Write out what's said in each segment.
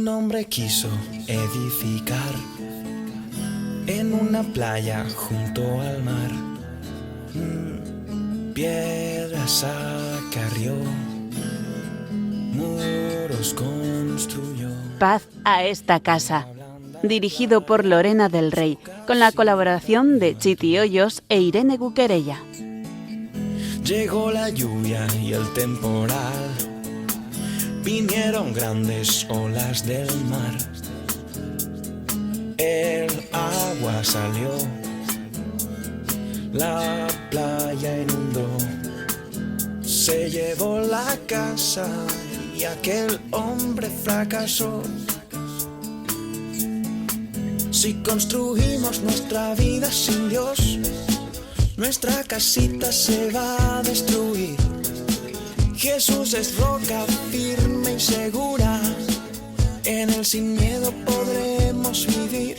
Un hombre quiso edificar en una playa junto al mar. Piedras acarrió, muros construyó. Paz a esta casa, dirigido por Lorena del Rey, con la colaboración de Chiti Hoyos e Irene Cuquerella. Llegó la lluvia y el temporal, vinieron grandes olas del mar. El agua salió, la playa inundó, se llevó la casa y aquel hombre fracasó. Si construimos nuestra vida sin Dios, nuestra casita se va a destruir. Jesús es roca firme y segura, en él sin miedo podremos vivir.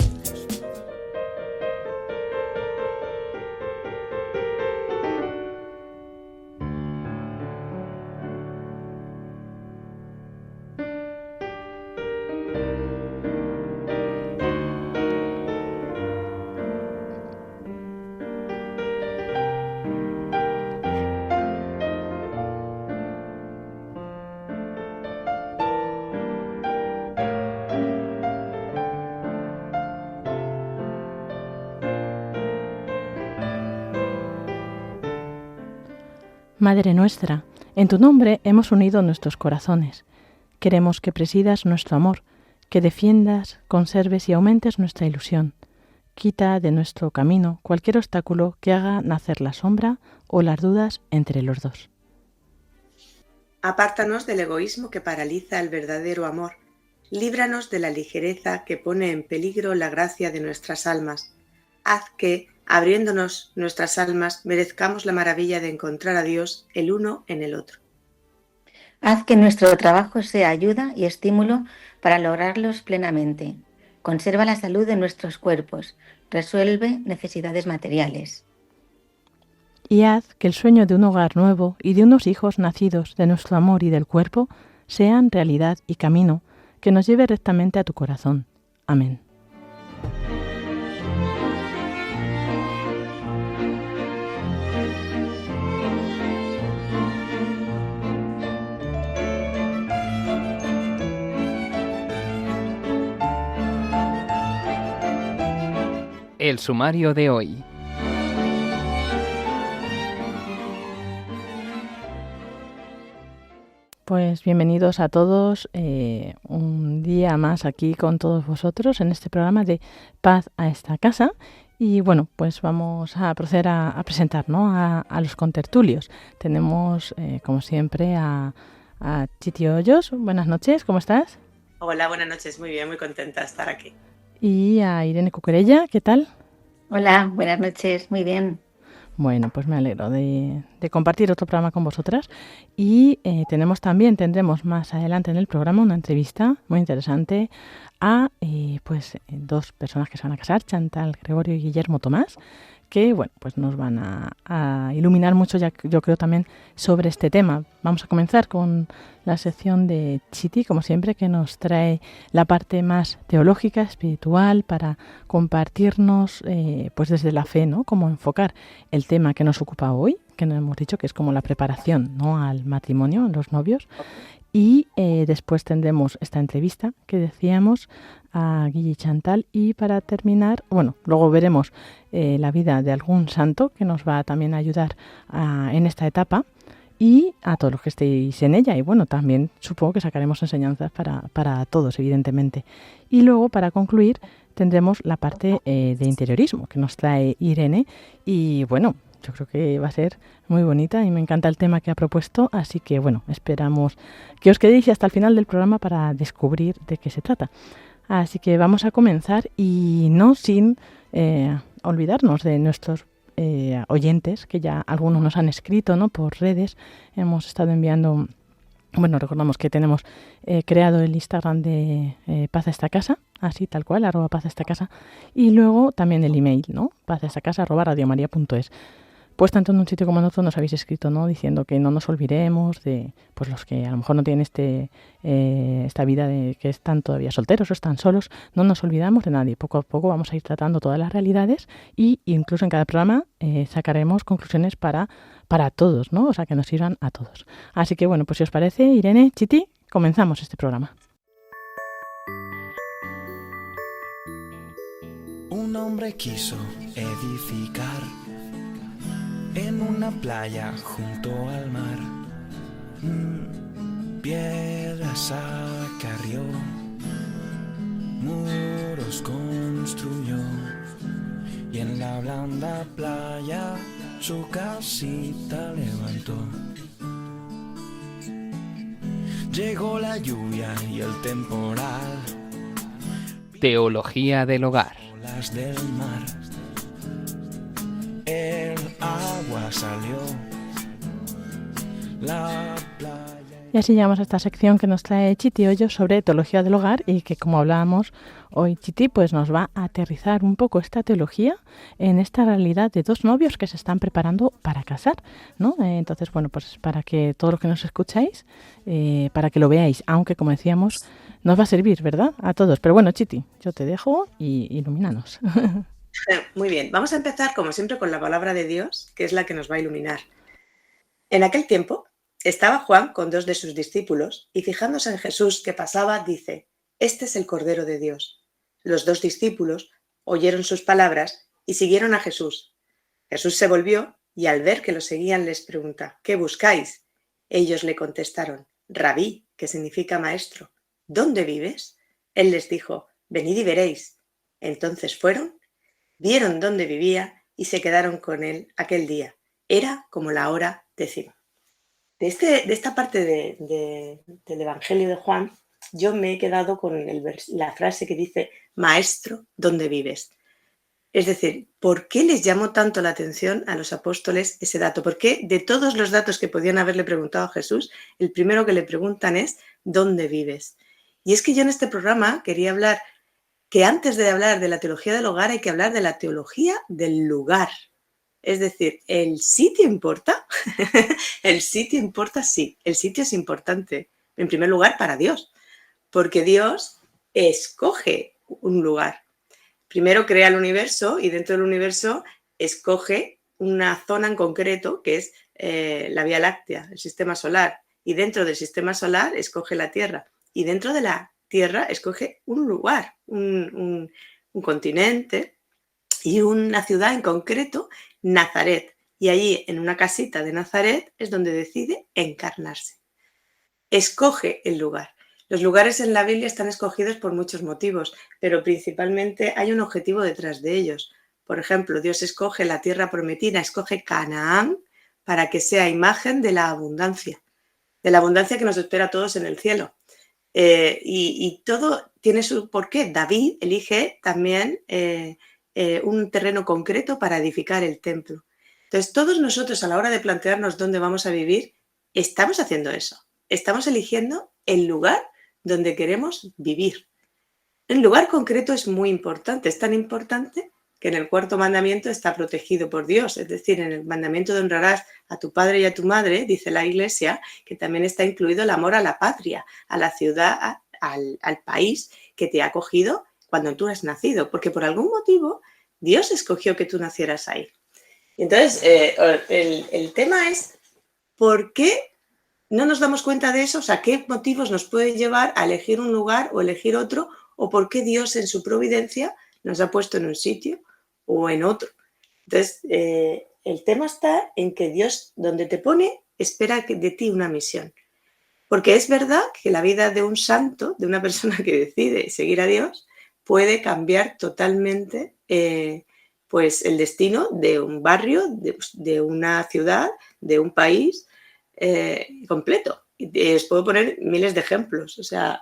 Madre nuestra, en tu nombre hemos unido nuestros corazones. Queremos que presidas nuestro amor, que defiendas, conserves y aumentes nuestra ilusión. Quita de nuestro camino cualquier obstáculo que haga nacer la sombra o las dudas entre los dos. Apártanos del egoísmo que paraliza el verdadero amor. Líbranos de la ligereza que pone en peligro la gracia de nuestras almas. Haz que, abriéndonos nuestras almas, merezcamos la maravilla de encontrar a Dios el uno en el otro. Haz que nuestro trabajo sea ayuda y estímulo para lograrlos plenamente. Conserva la salud de nuestros cuerpos. Resuelve necesidades materiales. Y haz que el sueño de un hogar nuevo y de unos hijos nacidos de nuestro amor y del cuerpo sean realidad y camino que nos lleve rectamente a tu corazón. Amén. El sumario de hoy. Pues bienvenidos a todos un día más aquí con todos vosotros en este programa de Paz a esta casa. Y bueno, pues vamos a proceder a presentar, ¿no?, a los contertulios. Tenemos, como siempre, a Chiti Hoyos. Buenas noches, ¿cómo estás? Hola, buenas noches, muy bien, muy contenta de estar aquí. Y a Irene Cuquerella, ¿qué tal? Hola, buenas noches, muy bien. Bueno, pues me alegro de compartir otro programa con vosotras y tendremos más adelante en el programa una entrevista muy interesante a dos personas que se van a casar, Chantal Gregorio y Guillermo Tomás, que bueno, pues nos van a iluminar mucho, ya yo creo, también sobre este tema. Vamos a comenzar con la sección de Chiti, como siempre, que nos trae la parte más teológica, espiritual, para compartirnos pues desde la fe, ¿no?, cómo enfocar el tema que nos ocupa hoy, que nos hemos dicho que es como la preparación, ¿no?, al matrimonio, los novios. Y después tendremos esta entrevista que decíamos a Guille y Chantal, y para terminar, bueno, luego veremos la vida de algún santo que nos va también a ayudar en esta etapa, y a todos los que estéis en ella. Y bueno, también supongo que sacaremos enseñanzas para todos, evidentemente. Y luego, para concluir, tendremos la parte de interiorismo que nos trae Irene. Y bueno, yo creo que va a ser muy bonita y me encanta el tema que ha propuesto. Así que bueno, esperamos que os quedéis hasta el final del programa para descubrir de qué se trata. Así que vamos a comenzar, y no sin olvidarnos de nuestros oyentes, que ya algunos nos han escrito, ¿no?, por redes. Hemos estado enviando, bueno, recordamos que tenemos creado el Instagram de Paz a esta casa, así tal cual, @Paz a esta casa, y luego también el email, ¿no?, pazastacasa@radiomaria.es. pues tanto en un sitio como en otro nos habéis escrito, ¿no? Diciendo que no nos olvidemos de pues los que a lo mejor no tienen esta vida de que están todavía solteros o están solos. No nos olvidamos de nadie. Poco a poco vamos a ir tratando todas las realidades y incluso en cada programa sacaremos conclusiones para todos, ¿no? O sea, que nos sirvan a todos. Así que bueno, pues si os parece, Irene, Chiti, comenzamos este programa. Un hombre quiso edificar en una playa junto al mar. Piedras acarrió, muros construyó, y en la blanda playa su casita levantó. Llegó la lluvia y el temporal, Teología del hogar. olas del mar. El agua salió, la playa. Y así llegamos a esta sección que nos trae Chiti Hoyos sobre teología del hogar y que, como hablábamos hoy, Chiti pues nos va a aterrizar un poco esta teología en esta realidad de dos novios que se están preparando para casar, ¿no? Entonces, bueno, pues para que todo lo que nos escucháis, para que lo veáis, aunque como decíamos, nos va a servir, ¿verdad? A todos. Pero bueno, Chiti, yo te dejo y ilumínanos. Muy bien, vamos a empezar como siempre con la palabra de Dios, que es la que nos va a iluminar. En aquel tiempo estaba Juan con 2 de sus discípulos y fijándose en Jesús que pasaba, dice: «Este es el Cordero de Dios». Los 2 discípulos oyeron sus palabras y siguieron a Jesús. Jesús se volvió y al ver que lo seguían les pregunta: «¿Qué buscáis?». Ellos le contestaron: «Rabí», que significa maestro, «¿dónde vives?». Él les dijo: «Venid y veréis». Entonces fueron, vieron dónde vivía y se quedaron con él aquel día. Era como la hora 10. De esta parte del Evangelio de Juan, yo me he quedado con la frase que dice: «Maestro, ¿dónde vives?». Es decir, ¿por qué les llamó tanto la atención a los apóstoles ese dato? ¿Por qué de todos los datos que podían haberle preguntado a Jesús, el primero que le preguntan es ¿dónde vives? Y es que yo en este programa quería hablar que antes de hablar de la teología del hogar hay que hablar de la teología del lugar. Es decir, ¿el sitio importa? El sitio importa, sí. El sitio es importante, en primer lugar, para Dios, porque Dios escoge un lugar. Primero crea el universo y dentro del universo escoge una zona en concreto, que es la Vía Láctea, el sistema solar. Y dentro del sistema solar escoge la Tierra. Y dentro de la Tierra escoge un lugar, un continente y una ciudad en concreto, Nazaret, y allí en una casita de Nazaret es donde decide encarnarse. Escoge el lugar. Los lugares en la Biblia están escogidos por muchos motivos, pero principalmente hay un objetivo detrás de ellos. Por ejemplo, Dios escoge la tierra prometida, escoge Canaán para que sea imagen de la abundancia que nos espera a todos en el cielo. Y todo tiene su porqué. David elige también un terreno concreto para edificar el templo. Entonces, todos nosotros a la hora de plantearnos dónde vamos a vivir, estamos haciendo eso. Estamos eligiendo el lugar donde queremos vivir. El lugar concreto es muy importante, es tan importante que en el 4.º mandamiento está protegido por Dios. Es decir, en el mandamiento de honrarás a tu padre y a tu madre, dice la Iglesia, que también está incluido el amor a la patria, a la ciudad, al país que te ha acogido cuando tú has nacido, porque por algún motivo Dios escogió que tú nacieras ahí. Entonces, el tema es ¿por qué no nos damos cuenta de eso? O sea, ¿qué motivos nos pueden llevar a elegir un lugar o elegir otro? ¿O por qué Dios en su providencia nos ha puesto en un sitio o en otro? Entonces, el tema está en que Dios, donde te pone, espera de ti una misión. Porque es verdad que la vida de un santo, de una persona que decide seguir a Dios, puede cambiar totalmente pues el destino de un barrio, de una ciudad, de un país completo. Y os puedo poner miles de ejemplos. O sea,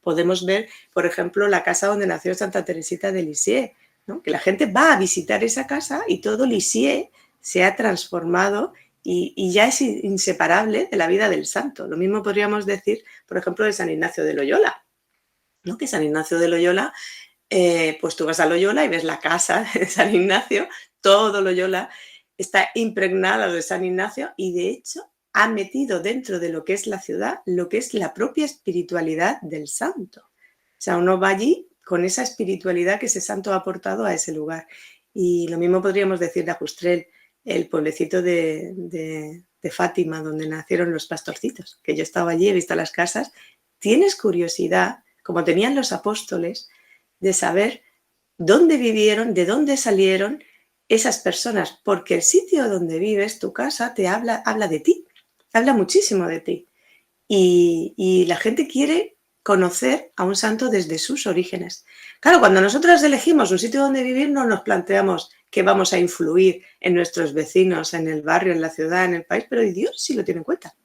podemos ver, por ejemplo, la casa donde nació Santa Teresita de Lisieux, ¿no? Que la gente va a visitar esa casa y todo Lisieux se ha transformado y ya es inseparable de la vida del santo. Lo mismo podríamos decir, por ejemplo, de San Ignacio de Loyola, ¿no? Que San Ignacio de Loyola, pues tú vas a Loyola y ves la casa de San Ignacio, todo Loyola, está impregnado de San Ignacio y de hecho ha metido dentro de lo que es la ciudad lo que es la propia espiritualidad del santo. O sea, uno va allí con esa espiritualidad que ese santo ha aportado a ese lugar. Y lo mismo podríamos decir de Ajustrel, el pueblecito de Fátima, donde nacieron los pastorcitos, que yo estaba allí, he visto las casas. Tienes curiosidad, como tenían los apóstoles, de saber dónde vivieron, de dónde salieron esas personas, porque el sitio donde vives, tu casa, te habla de ti, habla muchísimo de ti. Y la gente quiere conocer a un santo desde sus orígenes. Claro, cuando nosotros elegimos un sitio donde vivir, no nos planteamos que vamos a influir en nuestros vecinos, en el barrio, en la ciudad, en el país, pero Dios sí lo tiene en cuenta.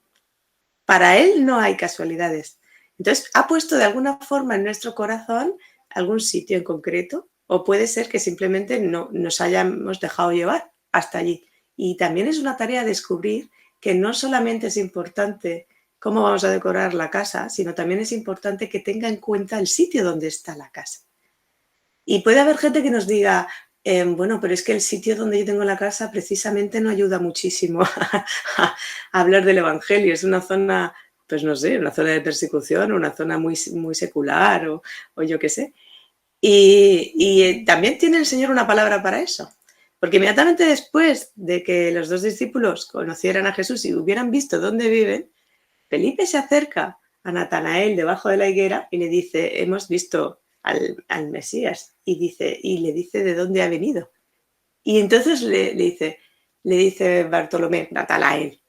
Para Él no hay casualidades. Entonces, ha puesto de alguna forma en nuestro corazón algún sitio en concreto, o puede ser que simplemente no nos hayamos dejado llevar hasta allí. Y también es una tarea descubrir que no solamente es importante cómo vamos a decorar la casa, sino también es importante que tenga en cuenta el sitio donde está la casa. Y puede haber gente que nos diga, bueno, pero es que el sitio donde yo tengo la casa precisamente no ayuda muchísimo a hablar del Evangelio. Es una zona, pues no sé, una zona de persecución, una zona muy, muy secular o yo qué sé. Y también tiene el Señor una palabra para eso. Porque inmediatamente después de que los 2 discípulos conocieran a Jesús y hubieran visto dónde viven, Felipe se acerca a Natanael debajo de la higuera y le dice, hemos visto al Mesías, y le dice de dónde ha venido. Y entonces le dice Bartolomé, Natanael,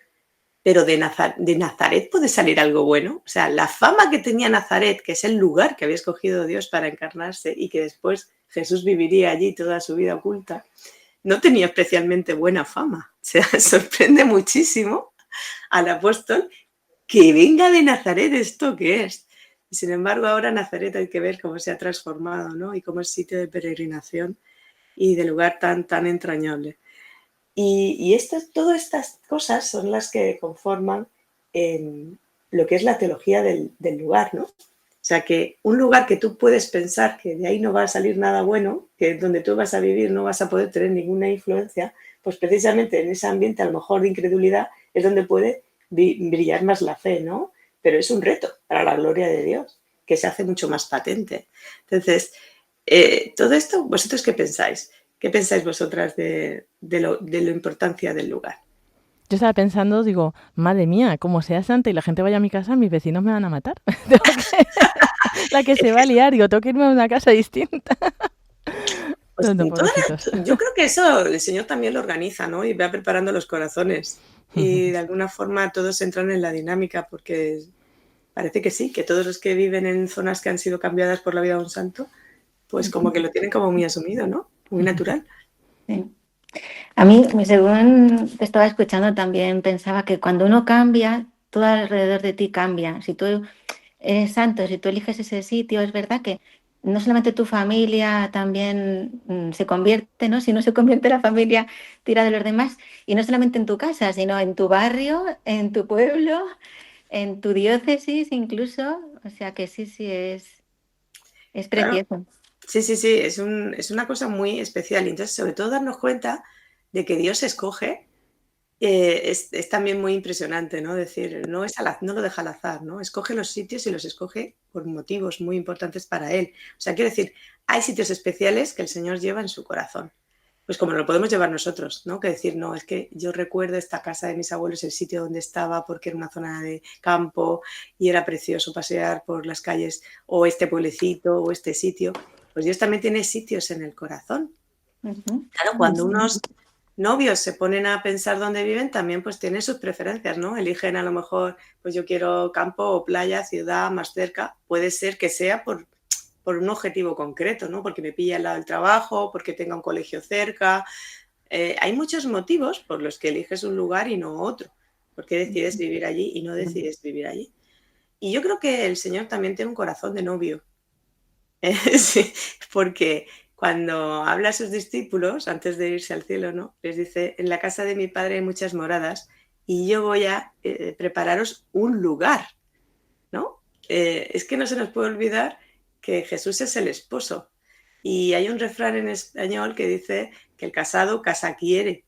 pero de Nazaret puede salir algo bueno. O sea, la fama que tenía Nazaret, que es el lugar que había escogido Dios para encarnarse y que después Jesús viviría allí toda su vida oculta, no tenía especialmente buena fama. O sea, sorprende muchísimo al apóstol que venga de Nazaret esto que es. Y sin embargo, ahora Nazaret hay que ver cómo se ha transformado, ¿no? Y cómo es sitio de peregrinación y de lugar tan, tan entrañable. Y todas estas cosas son las que conforman lo que es la teología del lugar, ¿no? O sea, que un lugar que tú puedes pensar que de ahí no va a salir nada bueno, que donde tú vas a vivir no vas a poder tener ninguna influencia, pues precisamente en ese ambiente a lo mejor de incredulidad es donde puede brillar más la fe, ¿no? Pero es un reto para la gloria de Dios, que se hace mucho más patente. Entonces, todo esto, ¿vosotros qué pensáis? ¿Qué pensáis vosotras de la importancia del lugar? Yo estaba pensando, digo, madre mía, como sea santa y la gente vaya a mi casa, mis vecinos me van a matar. La que se va a liar, digo, tengo que irme a una casa distinta. Pues yo creo que eso el Señor también lo organiza, ¿no? Y va preparando los corazones. Y de alguna forma todos entran en la dinámica, porque parece que sí, que todos los que viven en zonas que han sido cambiadas por la vida de un santo, pues como que lo tienen como muy asumido, ¿no? Muy natural. Sí. A mí, según te estaba escuchando, también pensaba que cuando uno cambia, todo alrededor de ti cambia. Si tú eres santo, si tú eliges ese sitio, es verdad que no solamente tu familia también se convierte, ¿no? Si no se convierte la familia, tira de los demás. Y no solamente en tu casa, sino en tu barrio, en tu pueblo, en tu diócesis incluso. O sea que sí, es precioso. Claro. Sí, es una cosa muy especial. Y entonces, sobre todo, darnos cuenta de que Dios escoge es también muy impresionante, ¿no? Decir, no lo deja al azar, ¿no? Escoge los sitios y los escoge por motivos muy importantes para Él. O sea, quiero decir, hay sitios especiales que el Señor lleva en su corazón. Pues como lo podemos llevar nosotros, ¿no? Que decir, no, es que yo recuerdo esta casa de mis abuelos, el sitio donde estaba, porque era una zona de campo y era precioso pasear por las calles, o este pueblecito, o este sitio. Pues Dios también tiene sitios en el corazón. Uh-huh. Claro, cuando unos novios se ponen a pensar dónde viven, también pues tienen sus preferencias, ¿no? Eligen a lo mejor, pues yo quiero campo o playa, ciudad, más cerca. Puede ser que sea por un objetivo concreto, ¿no? Porque me pilla al lado del trabajo, porque tenga un colegio cerca. Hay muchos motivos por los que eliges un lugar y no otro. ¿Por qué decides vivir allí y no decides vivir allí? Y yo creo que el Señor también tiene un corazón de novio. Sí, porque cuando habla a sus discípulos, antes de irse al cielo, ¿no? Les dice, en la casa de mi Padre hay muchas moradas y yo voy a prepararos un lugar, ¿no? Es que no se nos puede olvidar que Jesús es el esposo. Y hay un refrán en español que dice que el casado casa quiere.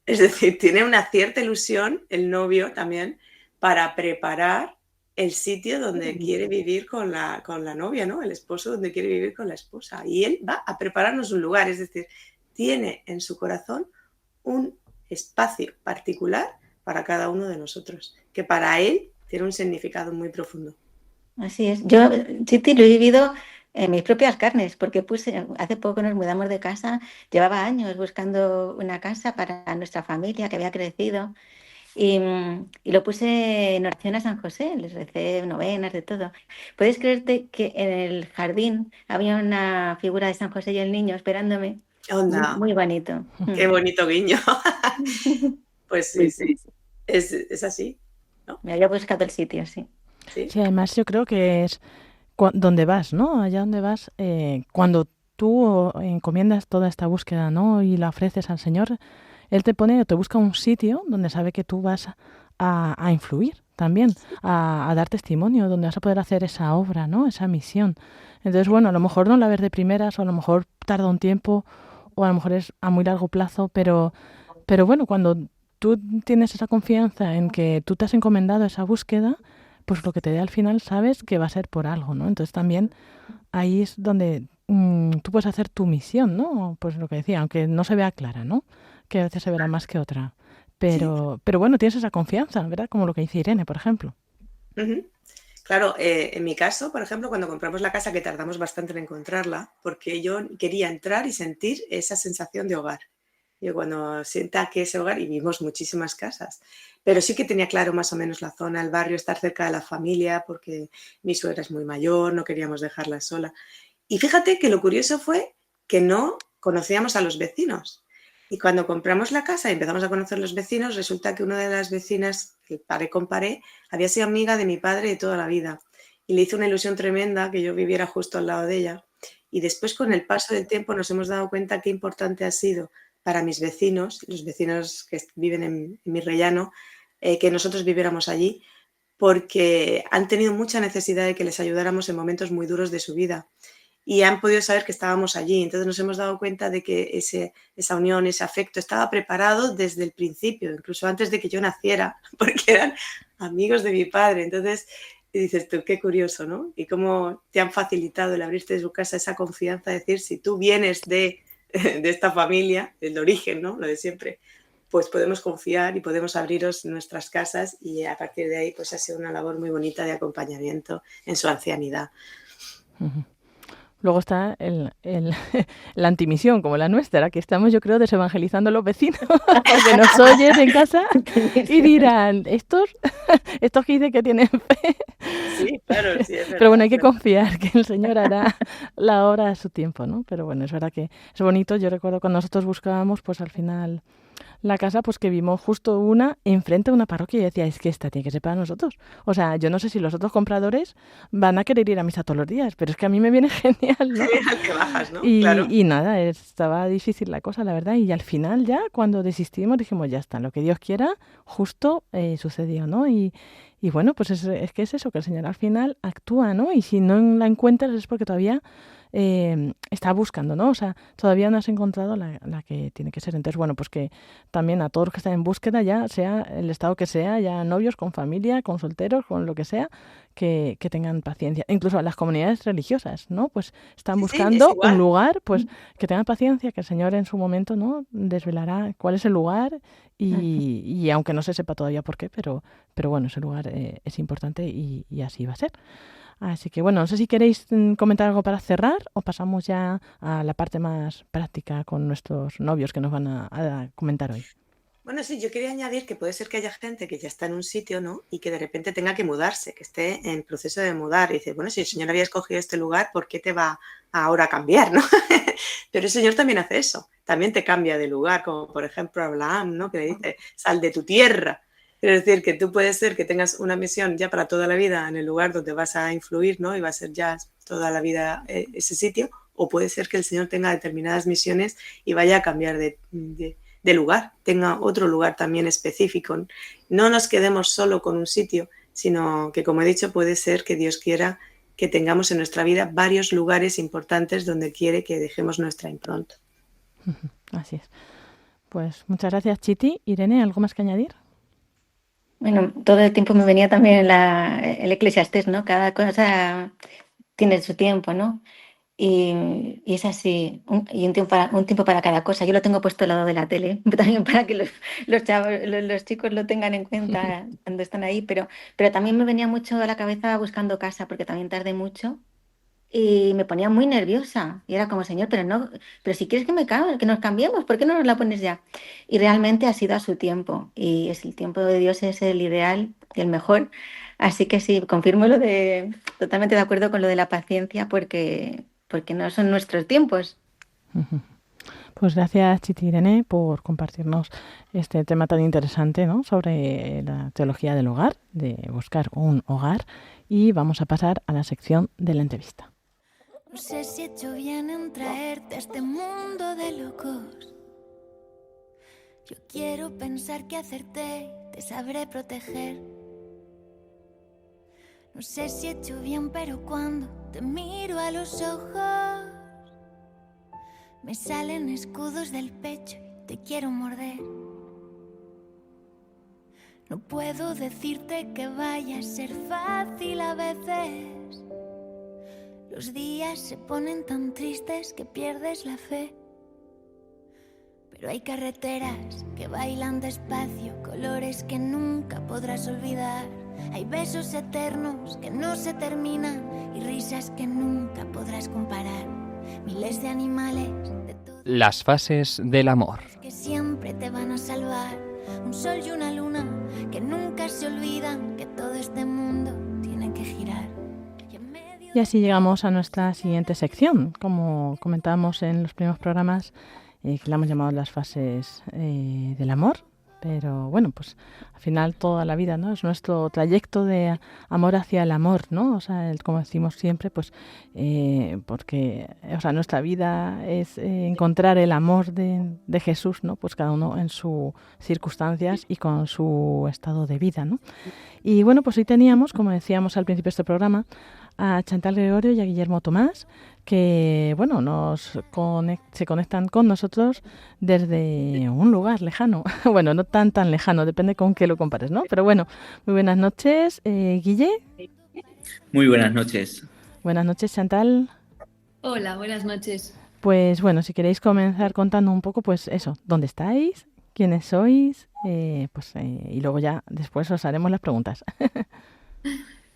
Es decir, tiene una cierta ilusión el novio también para preparar el sitio donde quiere vivir con la novia, ¿no? El esposo donde quiere vivir con la esposa. Y él va a prepararnos un lugar, es decir, tiene en su corazón un espacio particular para cada uno de nosotros, que para él tiene un significado muy profundo. Así es. Yo, Chiti, lo he vivido en mis propias carnes, porque hace poco nos mudamos de casa, llevaba años buscando una casa para nuestra familia que había crecido y lo puse en oración a San José, les recé novenas de todo. ¿Puedes creerte que en el jardín había una figura de San José y el niño esperándome? Onda, Muy bonito. qué bonito guiño. Pues sí, sí, es así, ¿no? Me había buscado el sitio, sí. Sí. Sí, además yo creo que es donde vas, ¿no? Allá donde vas, cuando tú encomiendas toda esta búsqueda, ¿no? Y la ofreces al Señor, Él te pone o te busca un sitio donde sabe que tú vas a influir también, a dar testimonio, donde vas a poder hacer esa obra, ¿no? Esa misión. Entonces, bueno, a lo mejor no la ves de primeras, o a lo mejor tarda un tiempo, o a lo mejor es a muy largo plazo, pero bueno, cuando tú tienes esa confianza en que tú te has encomendado esa búsqueda, pues lo que te dé al final sabes que va a ser por algo, ¿no? Entonces también ahí es donde tú puedes hacer tu misión, ¿no? Pues lo que decía, aunque no se vea clara, ¿no? Que a veces se verá más que otra. Pero bueno, tienes esa confianza, ¿verdad? Como lo que dice Irene, por ejemplo. Uh-huh. Claro, en mi caso, por ejemplo, cuando compramos la casa, que tardamos bastante en encontrarla, porque yo quería entrar y sentir esa sensación de hogar. Yo cuando sienta que es hogar, y vimos muchísimas casas, pero sí que tenía claro más o menos la zona, el barrio, estar cerca de la familia, porque mi suegra es muy mayor, no queríamos dejarla sola. Y fíjate que lo curioso fue que no conocíamos a los vecinos. Y cuando compramos la casa y empezamos a conocer los vecinos, resulta que una de las vecinas, que paré con paré, había sido amiga de mi padre de toda la vida. Y le hizo una ilusión tremenda que yo viviera justo al lado de ella. Y después, con el paso del tiempo, nos hemos dado cuenta qué importante ha sido para mis vecinos, los vecinos que viven en mi rellano, que nosotros viviéramos allí, porque han tenido mucha necesidad de que les ayudáramos en momentos muy duros de su vida. Y han podido saber que estábamos allí. Entonces nos hemos dado cuenta de que esa unión, ese afecto estaba preparado desde el principio, incluso antes de que yo naciera, porque eran amigos de mi padre. Entonces dices tú, qué curioso, ¿no? Y cómo te han facilitado el abrirte de su casa esa confianza, decir, si tú vienes de esta familia, del origen, ¿no? Lo de siempre, pues podemos confiar y podemos abriros nuestras casas, y a partir de ahí pues ha sido una labor muy bonita de acompañamiento en su ancianidad. Uh-huh. Luego está la antimisión, como la nuestra, que estamos, yo creo, desevangelizando a los vecinos, porque nos oyen en casa y dirán, estos que dicen que tienen fe. Sí, claro, sí, es verdad. Pero bueno, hay que confiar que el Señor hará la obra a su tiempo, ¿no? Pero bueno, es verdad que es bonito. Yo recuerdo cuando nosotros buscábamos, pues al final la casa, pues que vimos justo una enfrente de una parroquia y decía, es que esta tiene que ser para nosotros. O sea, yo no sé si los otros compradores van a querer ir a misa todos los días, pero es que a mí me viene genial, ¿no? Al que bajas, ¿no? Y, claro. Y nada, estaba difícil la cosa, la verdad. Y al final ya, cuando desistimos, dijimos, ya está, lo que Dios quiera, justo sucedió, ¿no? Y bueno, pues es que es eso, que el Señor al final actúa, ¿no? Y si no la encuentras es porque todavía está buscando, ¿no? O sea, todavía no has encontrado la que tiene que ser. Entonces, bueno, pues que también a todos los que están en búsqueda, ya sea el estado que sea, ya novios, con familia, con solteros, con lo que sea, que tengan paciencia. Incluso a las comunidades religiosas, ¿no? Pues están buscando un lugar, pues que tengan paciencia, que el Señor en su momento, ¿no? Desvelará cuál es el lugar y aunque no se sepa todavía por qué, pero bueno, ese lugar es importante y así va a ser. Así que bueno, no sé si queréis comentar algo para cerrar o pasamos ya a la parte más práctica con nuestros novios que nos van a comentar hoy. Bueno, sí, yo quería añadir que puede ser que haya gente que ya está en un sitio, ¿no? Y que de repente tenga que mudarse, que esté en proceso de mudar. Y dice, bueno, si el Señor había escogido este lugar, ¿por qué te va ahora a cambiar, no? Pero el Señor también hace eso, también te cambia de lugar, como por ejemplo Abraham, ¿no? Que le dice, sal de tu tierra. Es decir, que tú puedes ser que tengas una misión ya para toda la vida en el lugar donde vas a influir, ¿no? Y va a ser ya toda la vida ese sitio, o puede ser que el Señor tenga determinadas misiones y vaya a cambiar de lugar, tenga otro lugar también específico. No nos quedemos solo con un sitio, sino que, como he dicho, puede ser que Dios quiera que tengamos en nuestra vida varios lugares importantes donde quiere que dejemos nuestra impronta. Así es. Pues muchas gracias, Chiti. Irene, ¿algo más que añadir? Bueno, todo el tiempo me venía también el Eclesiastés, ¿no? Cada cosa tiene su tiempo, ¿no? Y es así, y un tiempo para cada cosa. Yo lo tengo puesto al lado de la tele, también para que los chicos lo tengan en cuenta cuando están ahí, pero también me venía mucho a la cabeza buscando casa, porque también tardé mucho y me ponía muy nerviosa. Y era como, Señor, pero no, pero si quieres que nos cambiemos, ¿por qué no nos la pones ya? Y realmente ha sido a su tiempo, y es el tiempo de Dios es el ideal y el mejor. Así que sí, confirmo totalmente de acuerdo con lo de la paciencia, porque no son nuestros tiempos. Pues gracias, Chiti, Irene, por compartirnos este tema tan interesante, ¿no? Sobre la teología del hogar, de buscar un hogar. Y vamos a pasar a la sección de la entrevista. No sé si he hecho bien en traerte a este mundo de locos. Yo quiero pensar que acerté, te sabré proteger. No sé si he hecho bien, pero cuando te miro a los ojos me salen escudos del pecho y te quiero morder. No puedo decirte que vaya a ser fácil a veces. Los días se ponen tan tristes que pierdes la fe. Pero hay carreteras que bailan despacio, colores que nunca podrás olvidar. Hay besos eternos que no se terminan y risas que nunca podrás comparar. Miles de animales de todo. Las fases del amor. Que siempre te van a salvar. Un sol y una luna que nunca se olvidan que todo este mundo tiene que girar. Y así llegamos a nuestra siguiente sección. Como comentábamos en los primeros programas, que la hemos llamado las fases del amor. Pero bueno, pues al final toda la vida, ¿no? Es nuestro trayecto de amor hacia el amor, ¿no? O sea, como decimos siempre, pues porque, o sea, nuestra vida es encontrar el amor de Jesús, ¿no? Pues cada uno en sus circunstancias y con su estado de vida, ¿no? Y bueno, pues hoy teníamos, como decíamos al principio de este programa, a Chantal Gregorio y a Guillermo Tomás, que bueno, se conectan con nosotros desde un lugar lejano. Bueno, no tan lejano, depende con qué lo compares, ¿no? Pero bueno, muy buenas noches, Guille. Muy buenas noches. Buenas noches, Chantal. Hola, buenas noches. Pues bueno, si queréis comenzar contando un poco, pues eso, ¿dónde estáis? ¿Quiénes sois? Y luego ya después os haremos las preguntas.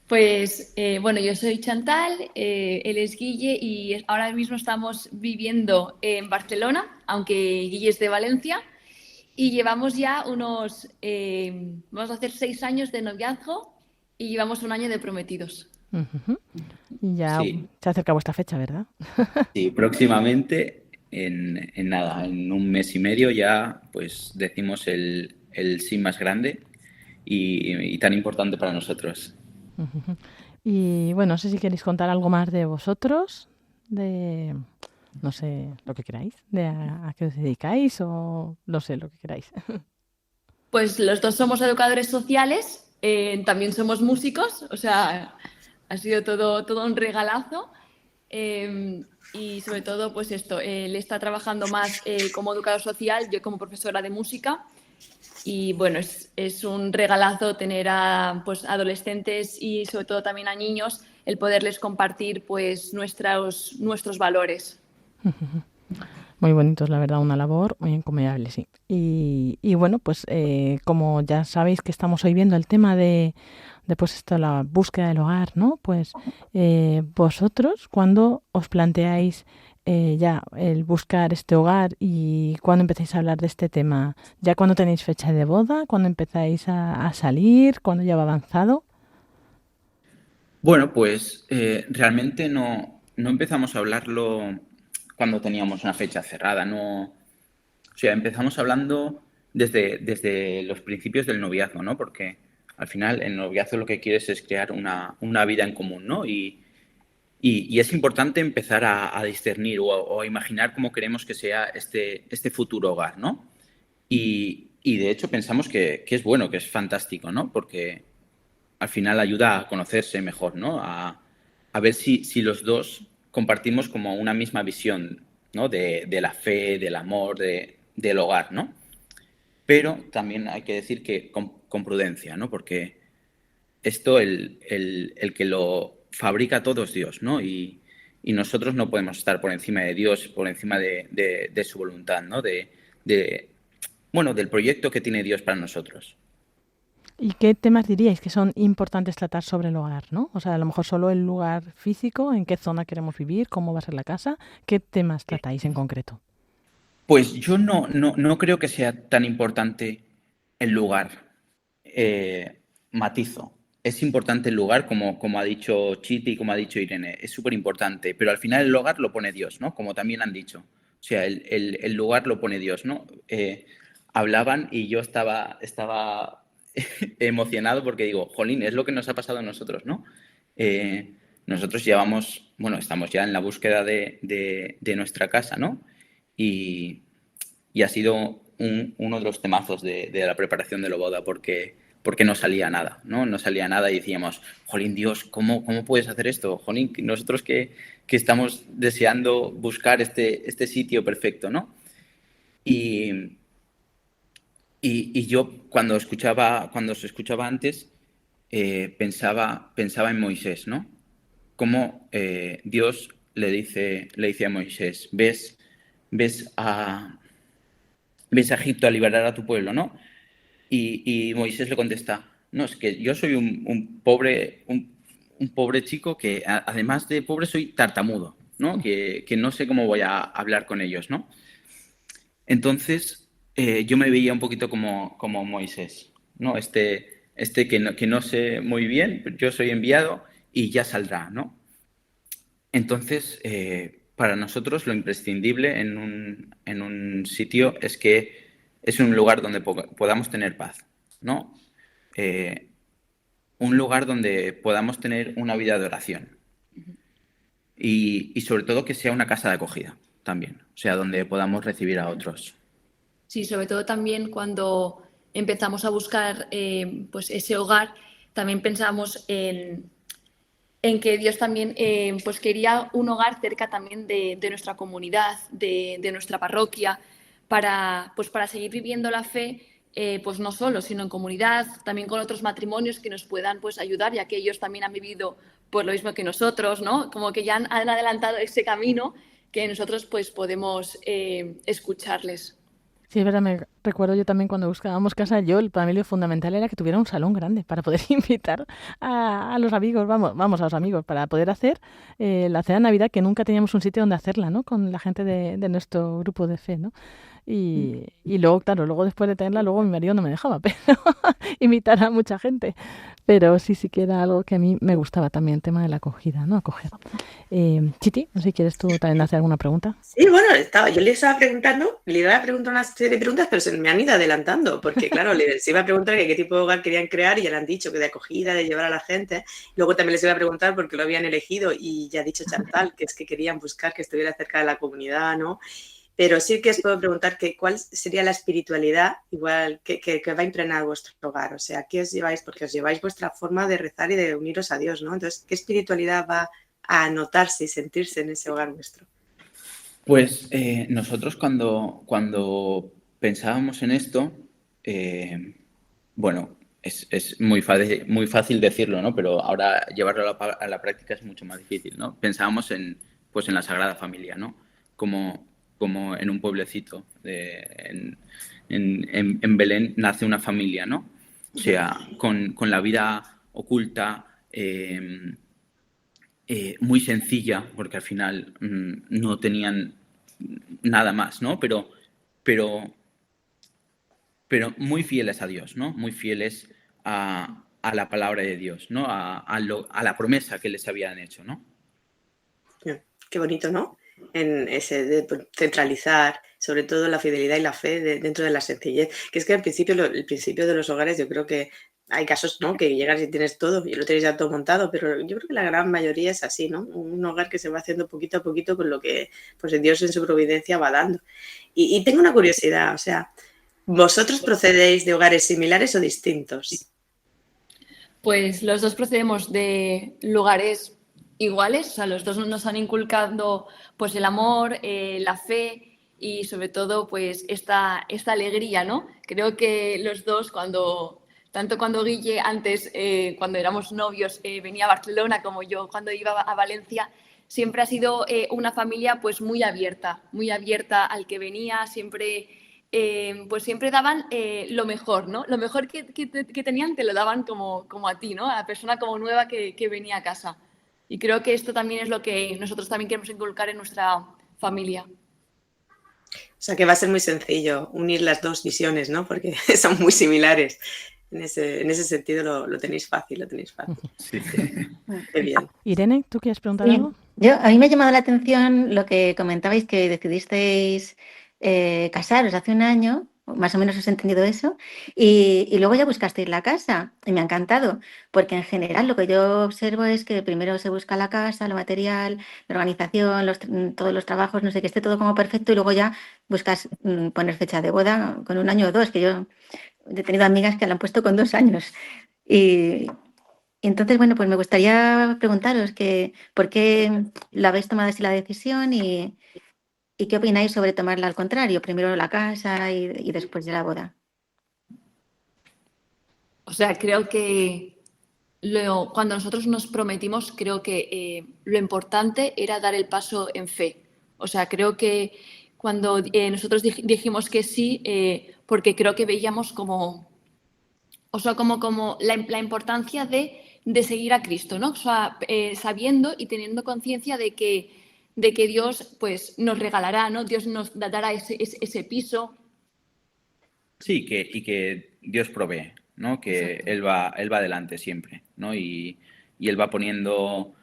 Pues bueno, yo soy Chantal, él es Guille y ahora mismo estamos viviendo en Barcelona, aunque Guille es de Valencia, y llevamos ya vamos a hacer 6 años de noviazgo y llevamos 1 año de prometidos. Uh-huh. Y ya sí. Se acerca vuestra fecha, ¿verdad? Sí, próximamente, en un mes y medio ya pues decimos el sí más grande y tan importante para nosotros. Uh-huh. Y bueno, no sé si queréis contar algo más de vosotros, de, no sé, lo que queráis, de a qué os dedicáis o no sé, lo que queráis. Pues los dos somos educadores sociales, también somos músicos, o sea, ha sido todo un regalazo. Y sobre todo, pues esto, él está trabajando más como educador social, yo como profesora de música. Y bueno, es un regalazo tener a pues, adolescentes y sobre todo también a niños, el poderles compartir pues nuestros valores. Muy bonitos, la verdad, una labor muy encomiable, sí. Y bueno, pues como ya sabéis que estamos hoy viendo el tema de pues esto, la búsqueda del hogar, ¿no? Pues vosotros, cuando os planteáis ya el buscar este hogar y cuando empezáis a hablar de este tema, ¿ya cuando tenéis fecha de boda? ¿Cuando empezáis a salir? ¿Cuándo ya va avanzado? Bueno, pues realmente no empezamos a hablarlo cuando teníamos una fecha cerrada, no. O sea, empezamos hablando desde los principios del noviazgo, ¿no? Porque al final el noviazgo lo que quieres es crear una vida en común, ¿no? Y es importante empezar a discernir o a imaginar cómo queremos que sea este futuro hogar, ¿no? Y de hecho pensamos que es bueno, que es fantástico, ¿no? Porque al final ayuda a conocerse mejor, ¿no? A ver si los dos compartimos como una misma visión, ¿no? De la fe, del amor, del hogar, ¿no? pero también hay que decir que con prudencia, ¿no? Porque esto, el que lo fabrica todo es Dios, ¿no? Y nosotros no podemos estar por encima de Dios, por encima de su voluntad, ¿no? Bueno, del proyecto que tiene Dios para nosotros. ¿Y qué temas diríais que son importantes tratar sobre el hogar, ¿no? O sea, a lo mejor solo el lugar físico, en qué zona queremos vivir, cómo va a ser la casa. ¿Qué temas tratáis en concreto? Pues yo no creo que sea tan importante el lugar. Matizo. Es importante el lugar, como ha dicho Chiti y como ha dicho Irene. Es súper importante, pero al final el hogar lo pone Dios, ¿no? Como también han dicho. O sea, el lugar lo pone Dios, ¿no? Hablaban y yo estaba emocionado porque digo, jolín, es lo que nos ha pasado a nosotros, ¿no? Nosotros estamos ya en la búsqueda de nuestra casa, ¿no? Y ha sido uno de los temazos de la preparación de la boda porque no salía nada, ¿no? No salía nada y decíamos, jolín, Dios, ¿cómo puedes hacer esto? Jolín, nosotros que estamos deseando buscar este sitio perfecto, ¿no? Y yo cuando se escuchaba antes, pensaba en Moisés, ¿no? Cómo Dios le dice a Moisés, ves a Egipto a liberar a tu pueblo, ¿no? Y Moisés le contesta, no, es que yo soy un pobre chico que además de pobre soy tartamudo, ¿no? Que no sé cómo voy a hablar con ellos, ¿no? Entonces yo me veía un poquito como Moisés, ¿no? Que no sé muy bien, yo soy enviado y ya saldrá, ¿no? Entonces, para nosotros lo imprescindible en un sitio es que es un lugar donde podamos tener paz, ¿no? Un lugar donde podamos tener una vida de oración y sobre todo que sea una casa de acogida también, o sea, donde podamos recibir a otros. Sí, sobre todo también cuando empezamos a buscar pues ese hogar, también pensamos en que Dios también pues quería un hogar cerca también de nuestra comunidad, de nuestra parroquia, para seguir viviendo la fe, pues no solo, sino en comunidad, también con otros matrimonios que nos puedan pues ayudar, ya que ellos también han vivido por lo mismo que nosotros, ¿no? Como que ya han adelantado ese camino que nosotros pues podemos escucharles. Sí, es verdad, me recuerdo yo también cuando buscábamos casa, para mí lo fundamental era que tuviera un salón grande para poder invitar a los amigos, vamos a los amigos, para poder hacer la cena de Navidad, que nunca teníamos un sitio donde hacerla, ¿no? Con la gente de nuestro grupo de fe, ¿no? Y luego, claro, después de tenerla, mi marido no me dejaba, pero invitar a mucha gente. Pero sí que era algo que a mí me gustaba también, el tema de la acogida, ¿no? Acoger. Chiti, no sé si quieres tú también hacer alguna pregunta. Sí, bueno, yo le iba a preguntar una serie de preguntas, pero se me han ido adelantando, porque claro, les iba a preguntar qué tipo de hogar querían crear y ya le han dicho que de acogida, de llevar a la gente. Luego también les iba a preguntar por qué lo habían elegido y ya ha dicho Chantal, que es que querían buscar que estuviera cerca de la comunidad, ¿no? Pero sí que os puedo preguntar cuál sería la espiritualidad igual que va a impregnar vuestro hogar. O sea, ¿qué os lleváis? Porque os lleváis vuestra forma de rezar y de uniros a Dios, ¿no? Entonces, ¿qué espiritualidad va a notarse y sentirse en ese hogar vuestro? Pues nosotros cuando pensábamos en esto, bueno, es muy fácil decirlo, ¿no? Pero ahora llevarlo a la práctica es mucho más difícil, ¿no? Pensábamos en la Sagrada Familia, ¿no? Como en un pueblecito, en Belén nace una familia, ¿no? O sea, con la vida oculta, muy sencilla, porque al final no tenían nada más, ¿no? Pero muy fieles a Dios, ¿no? Muy fieles a la palabra de Dios, ¿no? A la promesa que les habían hecho, ¿no? Qué bonito, ¿no? En ese de centralizar sobre todo la fidelidad y la fe dentro de la sencillez, que es que al principio el principio de los hogares yo creo que hay casos, ¿no? Que llegas y tienes todo y lo tienes ya todo montado, pero yo creo que la gran mayoría es así, ¿no? Un hogar que se va haciendo poquito a poquito con lo que pues Dios en su providencia va dando. Y tengo una curiosidad, o sea, ¿vosotros procedéis de hogares similares o distintos? Pues los dos procedemos de lugares iguales, o sea, los dos nos han inculcado pues el amor, la fe y sobre todo pues esta alegría, ¿no? Creo que los dos tanto cuando Guille antes, cuando éramos novios, venía a Barcelona, como yo cuando iba a Valencia, siempre ha sido una familia pues muy abierta al que venía, siempre daban lo mejor, ¿no? Lo mejor que tenían te lo daban como a ti, ¿no? A la persona como nueva que venía a casa. Y creo que esto también es lo que nosotros también queremos inculcar en nuestra familia. O sea que va a ser muy sencillo unir las dos visiones, ¿no? Porque son muy similares. En ese sentido lo tenéis fácil, Sí. Qué bien. Irene, ¿tú quieres preguntar algo? A mí me ha llamado la atención lo que comentabais, que decidisteis casaros hace un año, más o menos os he entendido eso, y luego ya buscasteis la casa, y me ha encantado, porque en general lo que yo observo es que primero se busca la casa, lo material, la organización, todos los trabajos, no sé, que esté todo como perfecto, y luego ya buscas poner fecha de boda con 1 año o 2, que yo he tenido amigas que la han puesto con 2 años. Y entonces, bueno, pues me gustaría preguntaros por qué la habéis tomado así la decisión y qué opináis sobre tomarla al contrario, primero la casa y después de la boda. O sea, creo que cuando nosotros nos prometimos, creo que lo importante era dar el paso en fe. O sea, creo que cuando nosotros dijimos que sí, porque creo que veíamos como la importancia de seguir a Cristo, ¿no? O sea, sabiendo y teniendo conciencia de que Dios pues nos regalará, ¿no? Dios nos dará ese piso. Sí, y que Dios provee, ¿no? Que Él va adelante siempre, ¿no? Y Él va poniendo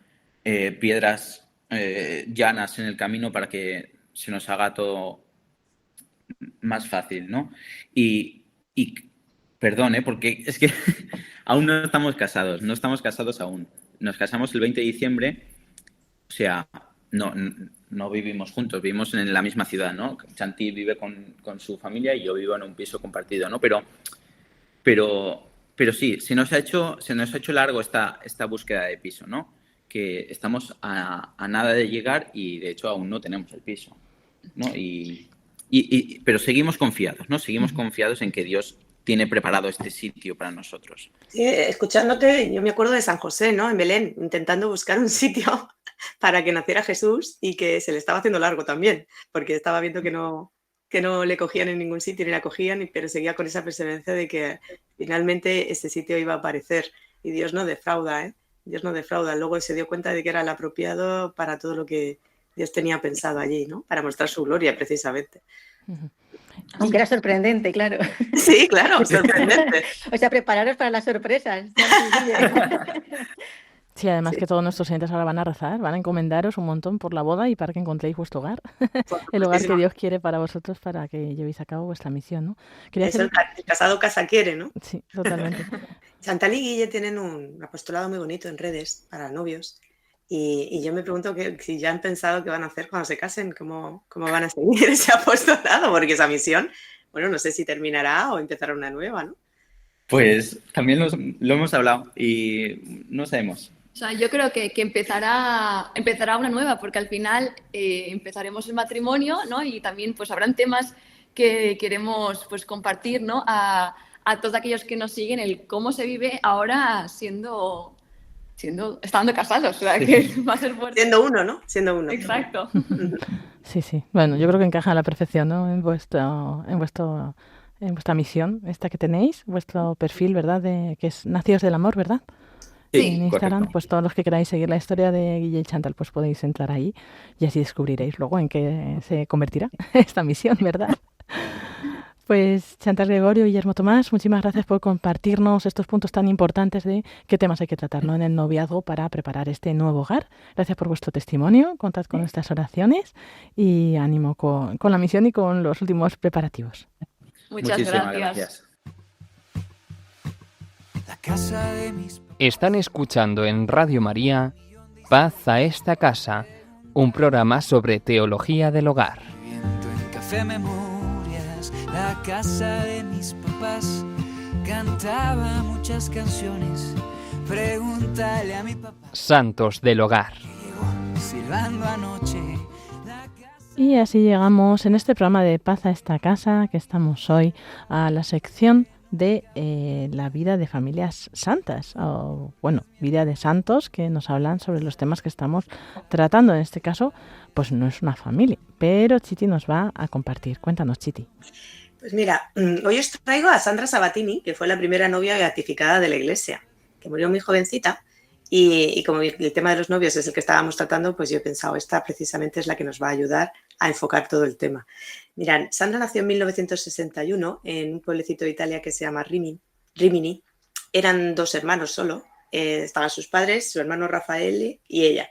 piedras llanas en el camino para que se nos haga todo más fácil, ¿no? Y perdón, porque es que aún no estamos casados aún. Nos casamos el 20 de diciembre, o sea, no vivimos juntos, vivimos en la misma ciudad, ¿no? Chanti vive con su familia y yo vivo en un piso compartido, ¿no? Pero sí, se nos ha hecho largo esta búsqueda de piso, ¿no? Que estamos a nada de llegar y de hecho aún no tenemos el piso, ¿no? Pero seguimos confiados, ¿no? Seguimos confiados en que Dios tiene preparado este sitio para nosotros. Sí, escuchándote, yo me acuerdo de San José, ¿no? En Belén, intentando buscar un sitio para que naciera Jesús y que se le estaba haciendo largo también, porque estaba viendo que no le cogían en ningún sitio ni la cogían, pero seguía con esa perseverancia de que finalmente ese sitio iba a aparecer. Y Dios no defrauda, ¿eh? Dios no defrauda. Luego se dio cuenta de que era el apropiado para todo lo que Dios tenía pensado allí, ¿no? Para mostrar su gloria, precisamente. Aunque era sorprendente, claro. Sí, claro, sorprendente. O sea, prepararos para las sorpresas. Sí, además que todos nuestros oyentes ahora van a rezar, van a encomendaros un montón por la boda y para que encontréis vuestro hogar, el hogar que Dios quiere para vosotros, para que llevéis a cabo vuestra misión, ¿no? El casado casa quiere, ¿no? Sí, totalmente. Chantal y Guille tienen un apostolado muy bonito en redes para novios y yo me pregunto si ya han pensado qué van a hacer cuando se casen, cómo van a seguir ese apostolado, porque esa misión, bueno, no sé si terminará o empezará una nueva, ¿no? Pues también lo hemos hablado y no sabemos. O sea, yo creo que empezará una nueva, porque al final empezaremos el matrimonio, ¿no? Y también pues habrán temas que queremos pues compartir, ¿no? A todos aquellos que nos siguen, el cómo se vive ahora estando casados, o sea, que va a ser fuerte. Siendo uno, ¿no? Siendo uno. Exacto. Sí. Bueno, yo creo que encaja a la perfección, ¿no? En vuestra misión, esta que tenéis, vuestro perfil, ¿verdad? Que es Nacidos del Amor, ¿verdad? Sí, en Instagram, correcto. pues todos los que queráis seguir la historia de Guille y Chantal, pues podéis entrar ahí y así descubriréis luego en qué se convertirá esta misión, ¿verdad? Pues Chantal Gregorio y Guillermo Tomás, muchísimas gracias por compartirnos estos puntos tan importantes de qué temas hay que tratar, ¿no? En el noviazgo para preparar este nuevo hogar. Gracias por vuestro testimonio, contad con nuestras oraciones y ánimo con la misión y con los últimos preparativos. Muchísimas gracias. Están escuchando en Radio María Paz a esta casa, un programa sobre teología del hogar. En Café Memorias, la casa de mis papás, cantaba muchas canciones. Pregúntale a mi papá. Santos del hogar. Silbando anoche, la casa... Y así llegamos en este programa de Paz a esta casa, que estamos hoy, a la sección de la vida de familias santas, o bueno, vida de santos que nos hablan sobre los temas que estamos tratando. En este caso, pues no es una familia, pero Chiti nos va a compartir. Cuéntanos, Chiti. Pues mira, hoy os traigo a Sandra Sabatini, que fue la primera novia beatificada de la Iglesia, que murió muy jovencita. Y como el tema de los novios es el que estábamos tratando, pues yo he pensado, esta precisamente es la que nos va a ayudar a enfocar todo el tema. Mirad, Sandra nació en 1961 en un pueblecito de Italia que se llama Rimini. Eran 2 hermanos solo. Estaban sus padres, su hermano Rafael y ella.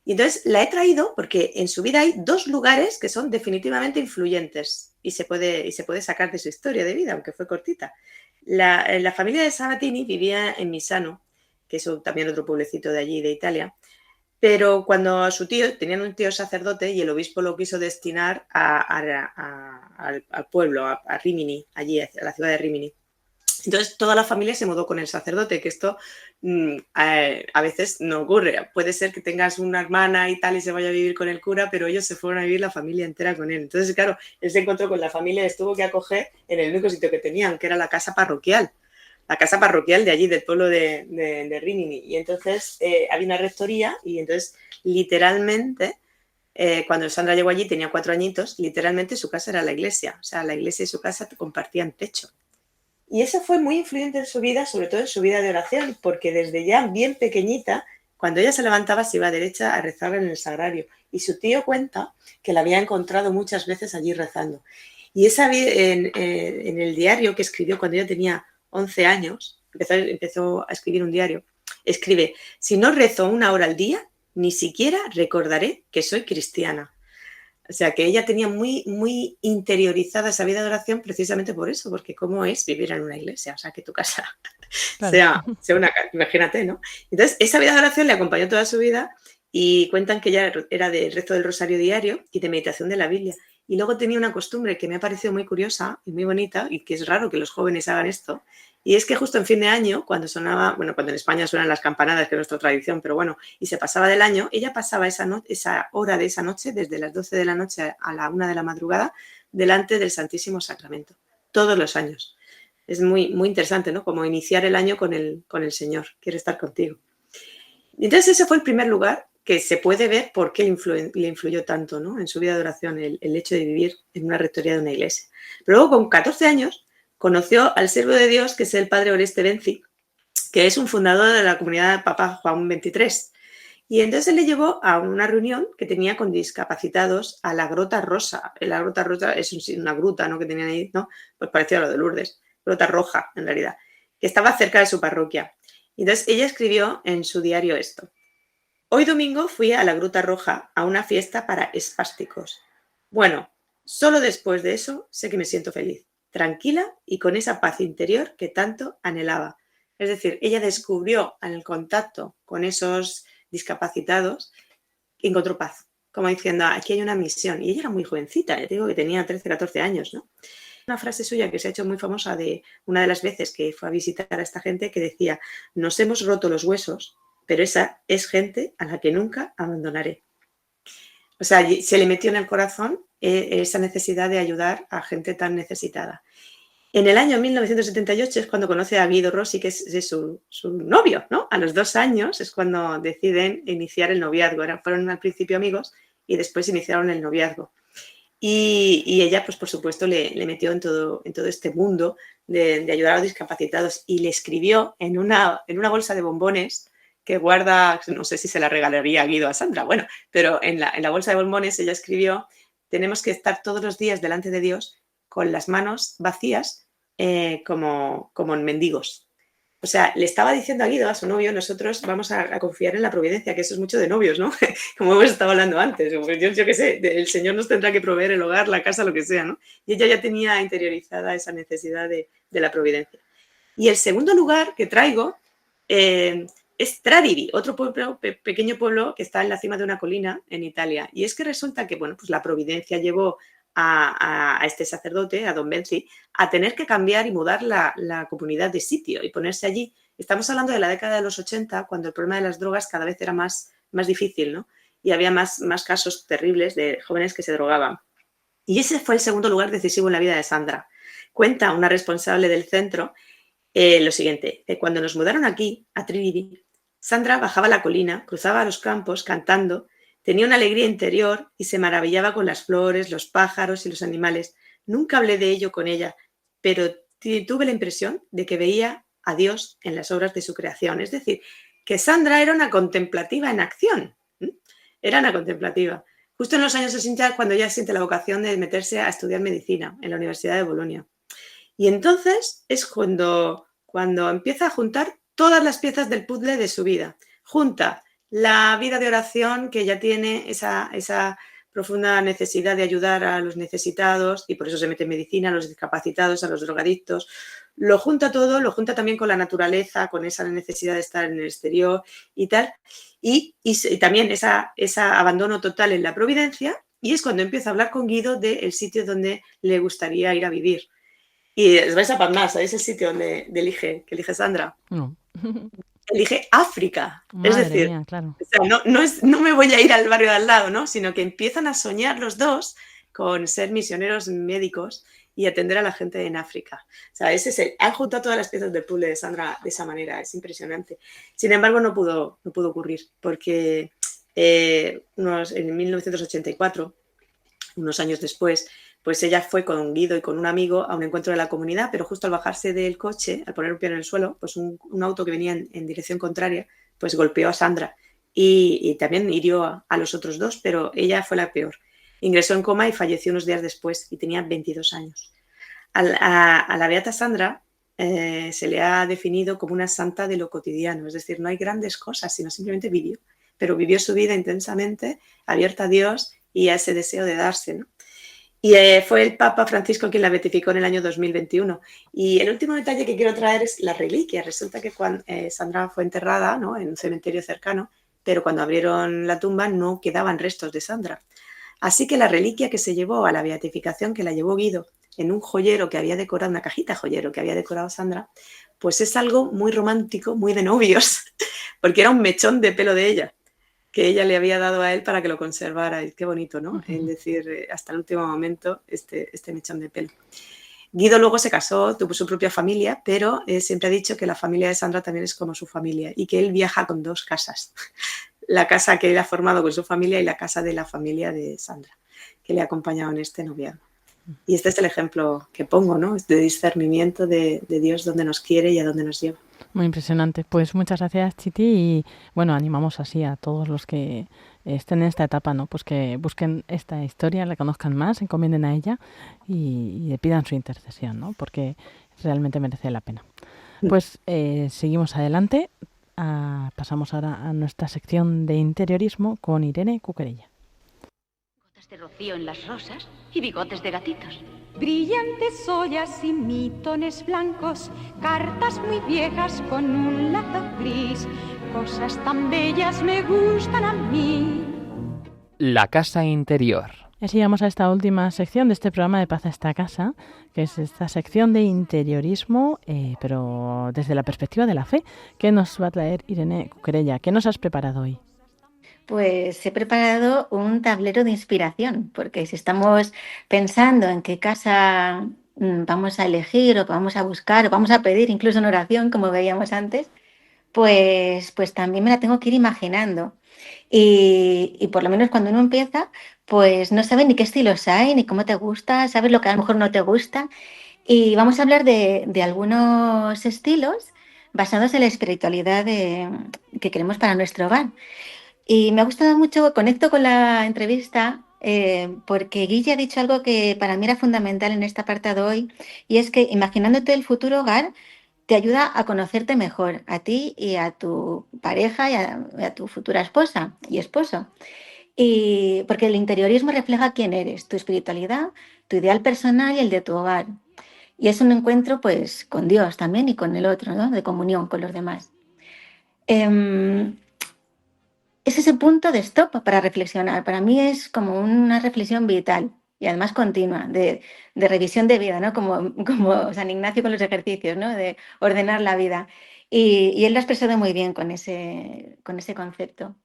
Y entonces la he traído porque en su vida hay 2 lugares que son definitivamente influyentes y se puede sacar de su historia de vida, aunque fue cortita. La familia de Sabatini vivía en Misano, que es también otro pueblecito de allí, de Italia, pero cuando a su tío, tenían un tío sacerdote y el obispo lo quiso destinar al pueblo, a Rimini, allí, a la ciudad de Rimini. Entonces toda la familia se mudó con el sacerdote, que esto a veces no ocurre. Puede ser que tengas una hermana y tal y se vaya a vivir con el cura, pero ellos se fueron a vivir la familia entera con él. Entonces, claro, él se encontró con la familia y les tuvo que acoger en el único sitio que tenían, que era la casa parroquial. La casa parroquial de allí, del pueblo de Rimini. Y entonces había una rectoría y entonces literalmente, cuando Sandra llegó allí tenía 4 añitos, literalmente su casa era la iglesia. O sea, la iglesia y su casa compartían techo. Y eso fue muy influyente en su vida, sobre todo en su vida de oración, porque desde ya bien pequeñita, cuando ella se levantaba se iba derecha a rezar en el sagrario. Y su tío cuenta que la había encontrado muchas veces allí rezando. Y esa en el diario que escribió cuando ella tenía 11 años, empezó a escribir un diario, escribe: si no rezo 1 hora al día, ni siquiera recordaré que soy cristiana. O sea, que ella tenía muy, muy interiorizada esa vida de oración precisamente por eso, porque cómo es vivir en una iglesia, o sea, que tu casa sea una casa, imagínate, ¿no? Entonces, esa vida de oración le acompañó toda su vida y cuentan que ella era de rezo del rosario diario y de meditación de la Biblia. Y luego tenía una costumbre que me ha parecido muy curiosa y muy bonita, y que es raro que los jóvenes hagan esto, y es que justo en fin de año, cuando sonaba, bueno, cuando en España suenan las campanadas, que es nuestra tradición, pero bueno, y se pasaba del año, ella pasaba esa hora de esa noche, desde las 12 de la noche a la 1 de la madrugada, delante del Santísimo Sacramento, todos los años. Es muy, muy interesante, ¿no? Como iniciar el año con el Señor, quiere estar contigo. Y entonces ese fue el primer lugar que se puede ver por qué le influyó tanto, ¿no? En su vida de oración, el hecho de vivir en una rectoría de una iglesia. Pero luego, con 14 años, conoció al siervo de Dios, que es el padre Oreste Benzi, que es un fundador de la comunidad de Papa Juan XXIII. Y entonces él le llevó a una reunión que tenía con discapacitados a la Grota Rosa. La Grota Rosa es una gruta, ¿no?, que tenían ahí, ¿no? Pues parecía a lo de Lourdes, Grota Roja, en realidad, que estaba cerca de su parroquia. Y entonces ella escribió en su diario esto: hoy domingo fui a la Gruta Roja a una fiesta para espásticos. Bueno, solo después de eso sé que me siento feliz, tranquila y con esa paz interior que tanto anhelaba. Es decir, ella descubrió en el contacto con esos discapacitados y encontró paz, como diciendo, aquí hay una misión. Y ella era muy jovencita, ya te digo que tenía 13, 14 años, ¿no? Una frase suya que se ha hecho muy famosa de una de las veces que fue a visitar a esta gente, que decía: nos hemos roto los huesos, pero esa es gente a la que nunca abandonaré. O sea, se le metió en el corazón esa necesidad de ayudar a gente tan necesitada. En el año 1978 es cuando conoce a Guido Rossi, que es su novio, ¿no? A los 2 años es cuando deciden iniciar el noviazgo. Fueron al principio amigos y después iniciaron el noviazgo. Y ella, pues por supuesto, le metió en todo este mundo de ayudar a los discapacitados, y le escribió en una bolsa de bombones que guarda, no sé si se la regalaría a Guido a Sandra, bueno, pero en la bolsa de bombones ella escribió: tenemos que estar todos los días delante de Dios con las manos vacías, como en mendigos. O sea, le estaba diciendo a Guido, a su novio: nosotros vamos a confiar en la providencia, que eso es mucho de novios, ¿no? Como hemos estado hablando antes. Yo qué sé, el Señor nos tendrá que proveer el hogar, la casa, lo que sea, ¿no? Y ella ya tenía interiorizada esa necesidad de la providencia. Y el segundo lugar que traigo es Tradivi, otro pequeño pueblo que está en la cima de una colina en Italia. Y es que resulta que, bueno, pues la providencia llevó a este sacerdote, a don Benzi, a tener que cambiar y mudar la comunidad de sitio y ponerse allí. Estamos hablando de la década de los 80, cuando el problema de las drogas cada vez era más difícil, ¿no? y había más casos terribles de jóvenes que se drogaban. Y ese fue el segundo lugar decisivo en la vida de Sandra. Cuenta una responsable del centro lo siguiente, cuando nos mudaron aquí, a Trinity, Sandra bajaba la colina, cruzaba los campos cantando, tenía una alegría interior y se maravillaba con las flores, los pájaros y los animales. Nunca hablé de ello con ella, pero tuve la impresión de que veía a Dios en las obras de su creación. Es decir, que Sandra era una contemplativa en acción. Era una contemplativa. Justo en los años 60, cuando ella siente la vocación de meterse a estudiar medicina en la Universidad de Bolonia. Y entonces es cuando empieza a juntar todas las piezas del puzzle de su vida. Junta la vida de oración, que ella tiene esa profunda necesidad de ayudar a los necesitados, y por eso se mete en medicina, a los discapacitados, a los drogadictos. Lo junta todo, lo junta también con la naturaleza, con esa necesidad de estar en el exterior y tal. Y también esa abandono total en la providencia, y es cuando empieza a hablar con Guido del sitio donde le gustaría ir a vivir. Y os vais a pasmar, ¿sabéis el sitio donde elige Sandra? No. Elige África. Madre es decir, mía, claro. O sea, no me voy a ir al barrio de al lado, ¿no? Sino que empiezan a soñar los dos con ser misioneros médicos y atender a la gente en África. O sea, han juntado todas las piezas del puzzle de Sandra de esa manera, es impresionante. Sin embargo, no pudo ocurrir, porque en 1984, unos años después, pues ella fue con Guido y con un amigo a un encuentro de la comunidad, pero justo al bajarse del coche, al poner un pie en el suelo, pues un auto que venía en dirección contraria, pues golpeó a Sandra y también hirió a los otros dos, pero ella fue la peor. Ingresó en coma y falleció unos días después y tenía 22 años. A la beata Sandra se le ha definido como una santa de lo cotidiano, es decir, no hay grandes cosas, sino simplemente vivió, pero vivió su vida intensamente, abierta a Dios y a ese deseo de darse, ¿no? Y fue el Papa Francisco quien la beatificó en el año 2021. Y el último detalle que quiero traer es la reliquia. Resulta que cuando Sandra fue enterrada, ¿no?, en un cementerio cercano, pero cuando abrieron la tumba no quedaban restos de Sandra. Así que la reliquia que se llevó a la beatificación, que la llevó Guido en un joyero que había decorado, una cajita joyero que había decorado Sandra, pues es algo muy romántico, muy de novios, porque era un mechón de pelo de ella, que ella le había dado a él para que lo conservara. Y qué bonito, ¿no? Es decir, hasta el último momento, este mechón de pelo. Guido luego se casó, tuvo su propia familia, pero siempre ha dicho que la familia de Sandra también es como su familia y que él viaja con dos casas. La casa que él ha formado con su familia y la casa de la familia de Sandra, que le ha acompañado en este noviazgo. Y este es el ejemplo que pongo, ¿no? De discernimiento de Dios, donde nos quiere y a dónde nos lleva. Muy impresionante. Pues muchas gracias, Chiti, y bueno, animamos así a todos los que estén en esta etapa, ¿no? Pues que busquen esta historia, la conozcan más, se encomienden a ella y le pidan su intercesión, ¿no? Porque realmente merece la pena. Pues seguimos adelante. Pasamos ahora a nuestra sección de interiorismo con Irene Cuquerella. Gotas de rocío en las rosas y bigotes de gatitos. Brillantes ollas y mitones blancos, cartas muy viejas con un lazo gris, cosas tan bellas me gustan a mí. La casa interior. Y así llegamos a esta última sección de este programa de Paz a esta casa, que es esta sección de interiorismo, pero desde la perspectiva de la fe, que nos va a traer Irene Cuquerella. ¿Qué nos has preparado hoy? Pues he preparado un tablero de inspiración, porque si estamos pensando en qué casa vamos a elegir o vamos a buscar o vamos a pedir, incluso en oración, como veíamos antes, pues también me la tengo que ir imaginando. Y por lo menos cuando uno empieza, pues no sabe ni qué estilos hay, ni cómo te gusta, sabes lo que a lo mejor no te gusta. Y vamos a hablar de algunos estilos basados en la espiritualidad que queremos para nuestro hogar. Y me ha gustado mucho, conecto con la entrevista, porque Guille ha dicho algo que para mí era fundamental en esta apartado hoy, y es que imaginándote el futuro hogar te ayuda a conocerte mejor, a ti y a tu pareja y a tu futura esposa y esposo. Y porque el interiorismo refleja quién eres, tu espiritualidad, tu ideal personal y el de tu hogar. Y es un encuentro pues con Dios también y con el otro, ¿no? De comunión con los demás. Es ese punto de stop para reflexionar. Para mí es como una reflexión vital y además continua, de revisión de vida, ¿no? Como San Ignacio con los ejercicios, ¿no? De ordenar la vida. Y él lo ha expresado muy bien con ese concepto.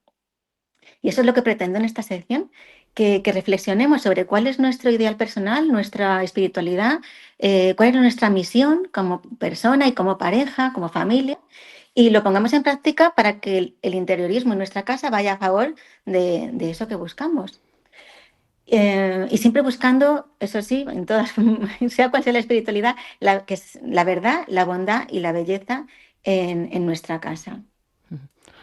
Y eso es lo que pretendo en esta sección, que reflexionemos sobre cuál es nuestro ideal personal, nuestra espiritualidad, cuál es nuestra misión como persona y como pareja, como familia, y lo pongamos en práctica para que el interiorismo en nuestra casa vaya a favor de eso que buscamos. Y siempre buscando, eso sí, en todas, sea cual sea la espiritualidad, que es la verdad, la bondad y la belleza en nuestra casa.